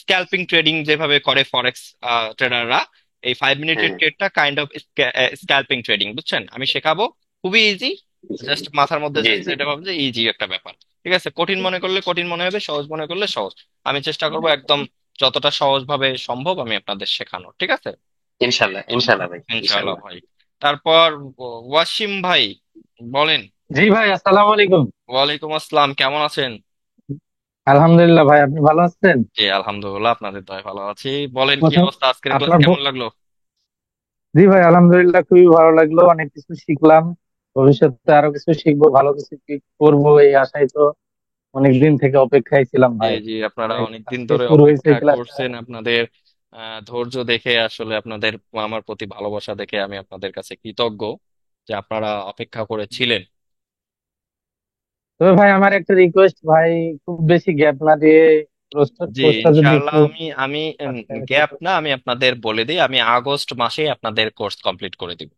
স্ক্যাল্পিং ট্রেডিং যেভাবে করে ফরেক্স ট্রেডাররা, এই 5 মিনিটের হ্যাঁ। ট্রেডটা কাইন্ড অফ স্ক্যাল্পিং ট্রেডিং, বুঝছেন? আমি শেখাবো, খুবই ইজি। জি জাস্ট মাথার মধ্যে জি জাস্ট জি। এটা ভাবছে ইজি একটা ব্যাপার। ঠিক আছে, কঠিন মনে করলে কঠিন মনে হবে, সহজ মনে করলে সহজ। আমি চেষ্টা করবো একদম যতটা সহজ ভাবে সম্ভব আমি আপনাদের শেখানো, ঠিক আছে? ইনশাল্লাহ ইনশাল্লাহ ভাই, ইনশাআল্লাহ ইনশাল্লাহ। ভাই। তারপর ওয়াসিম ভাই বলেন। জি ভাই, আসসালামু আলাইকুম। ওয়ালাইকুম আসসালাম, কেমন আছেন? আলহামদুলিল্লাহ ভাই, আপনি ভালো আছেন? জি আলহামদুলিল্লাহ, আপনাদের দয়ায় ভালো আছি। বলেন কি প্রথম অবস্থা, আজকের ক্লাস আপনার কেমন লাগলো? জি ভাই, আলহামদুলিল্লাহ খুবই ভালো লাগলো, অনেক কিছু শিখলাম। ভবিষ্যতে আরো কিছু শিখবো, ভালো কিছু করবো এই আশায় তো অনেক দিন থেকে অপেক্ষায় ছিলাম জি ভাই। জি, আপনারা অনেক অনেকদিন আজকে ধরে শুরু হয়েছে অপেক্ষা ক্লাসটা। করছেন। আপনাদের ধৈর্য দেখে আসলে আপনাদের আমার প্রতি ভালোবাসা দেখে আমি আপনাদের কাছে কৃতজ্ঞ যে আপনারা অপেক্ষা করেছিলেন। তবে ভাই আমার একটা রিকোয়েস্ট ভাই, খুব বেশি গ্যাপ না দিয়ে জি কোর্সটা যদি ইনশাআল্লাহ, একটু আমি আমি আস্তে গ্যাপ আস্তে- না, আমি আপনাদের বলে দিই, আমি আগস্ট মাসে আপনাদের কোর্স কমপ্লিট করে দিব।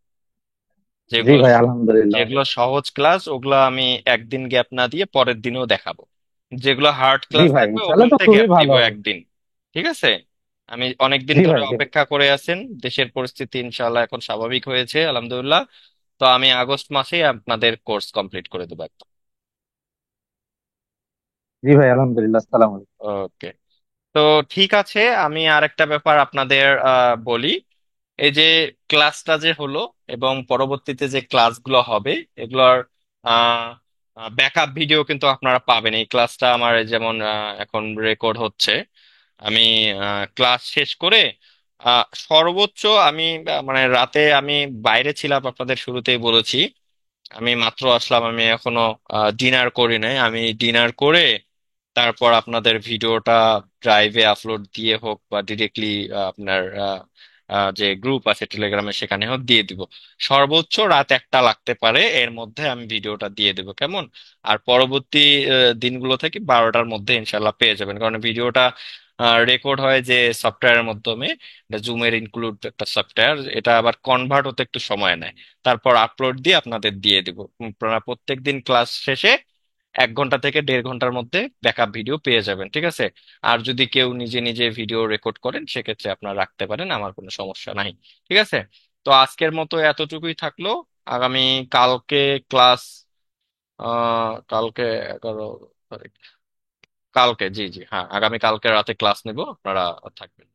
জি যেগুলো ভাই, আলহামদুলিল্লাহ যেগুলো অনেক। সহজ ক্লাস ওগুলো আমি একদিন গ্যাপ না দিয়ে পরের দিনও দেখাবো। যেগুলো হার্ড জি ক্লাস ভাই, থাকবে ইনশাল্লাহ তো ওগুলোতে খুবই গ্যাপ দিব ভালো হবে। একদিন। ঠিক আছে, আমি অনেকদিন জি ধরে ভাই। অপেক্ষা করে আছেন, দেশের পরিস্থিতি ইনশাআল্লাহ এখন স্বাভাবিক হয়েছে আলহামদুলিল্লাহ। তো আমি আগস্ট মাসেই আপনাদের কোর্স কমপ্লিট করে দেবো একদম। জি ভাই, আলহামদুলিল্লাহ, আসসালামু আলাইকুম। ওকে। তো ঠিক আছে, আমি আরেকটা ব্যাপার আপনাদের বলি। এই যে ক্লাসটা যে হলো এবং পরবর্তীতে যে ক্লাসগুলো হবে, এগুলোর ব্যাকআপ ভিডিও কিন্তু আপনারা পাবেন। এই ক্লাসটা আমার যেমন এখন রেকর্ড হচ্ছে, আমি ক্লাস শেষ করে সর্বোচ্চ আমি মানে রাতে আমি বাইরে ছিলাম, আপনাদের শুরুতেই বলেছি। আমি মাত্র আসলাম, আমি এখনো ডিনার করি নাই। আমি ডিনার করে তারপর আপনাদের ভিডিওটা ড্রাইভে আপলোড দিয়ে হোক বা ডিরেক্টলি আপনার যে গ্রুপ আছে টেলিগ্রামে সেখানে হোক দিয়ে দিব। সর্বোচ্চ রাত 1টা লাগতে পারে, এর মধ্যে আমি ভিডিওটা দিয়ে দেবো, কেমন? আর পরবর্তী দিনগুলো থেকে 12টার মধ্যে ইনশাল্লাহ পেয়ে যাবেন, কারণ ভিডিওটা রেকর্ড হয় যে সফটওয়্যারের মাধ্যমে, জুমের ইনক্লুড একটা সফটওয়্যার, এটা আবার কনভার্ট হতে একটু সময় নেয়। তারপর আপলোড দিয়ে আপনাদের দিয়ে দিব। আপনারা প্রত্যেক দিন ক্লাস শেষে 1 ঘন্টা থেকে 1.5 ঘন্টার মধ্যে ব্যাকআপ ভিডিও পেয়ে যাবেন, ঠিক আছে? আর যদি কেউ নিজে নিজে ভিডিও রেকর্ড করেন সেক্ষেত্রে আপনারা রাখতে পারেন, আমার কোনো সমস্যা নাই। ঠিক আছে, তো আজকের মতো এতটুকুই থাকলো। আগামী কালকে ক্লাস, কালকে 11 তারিখ, কালকে জি জি হ্যাঁ, আগামী কালকে রাতে ক্লাস নেব, আপনারা থাকবেন।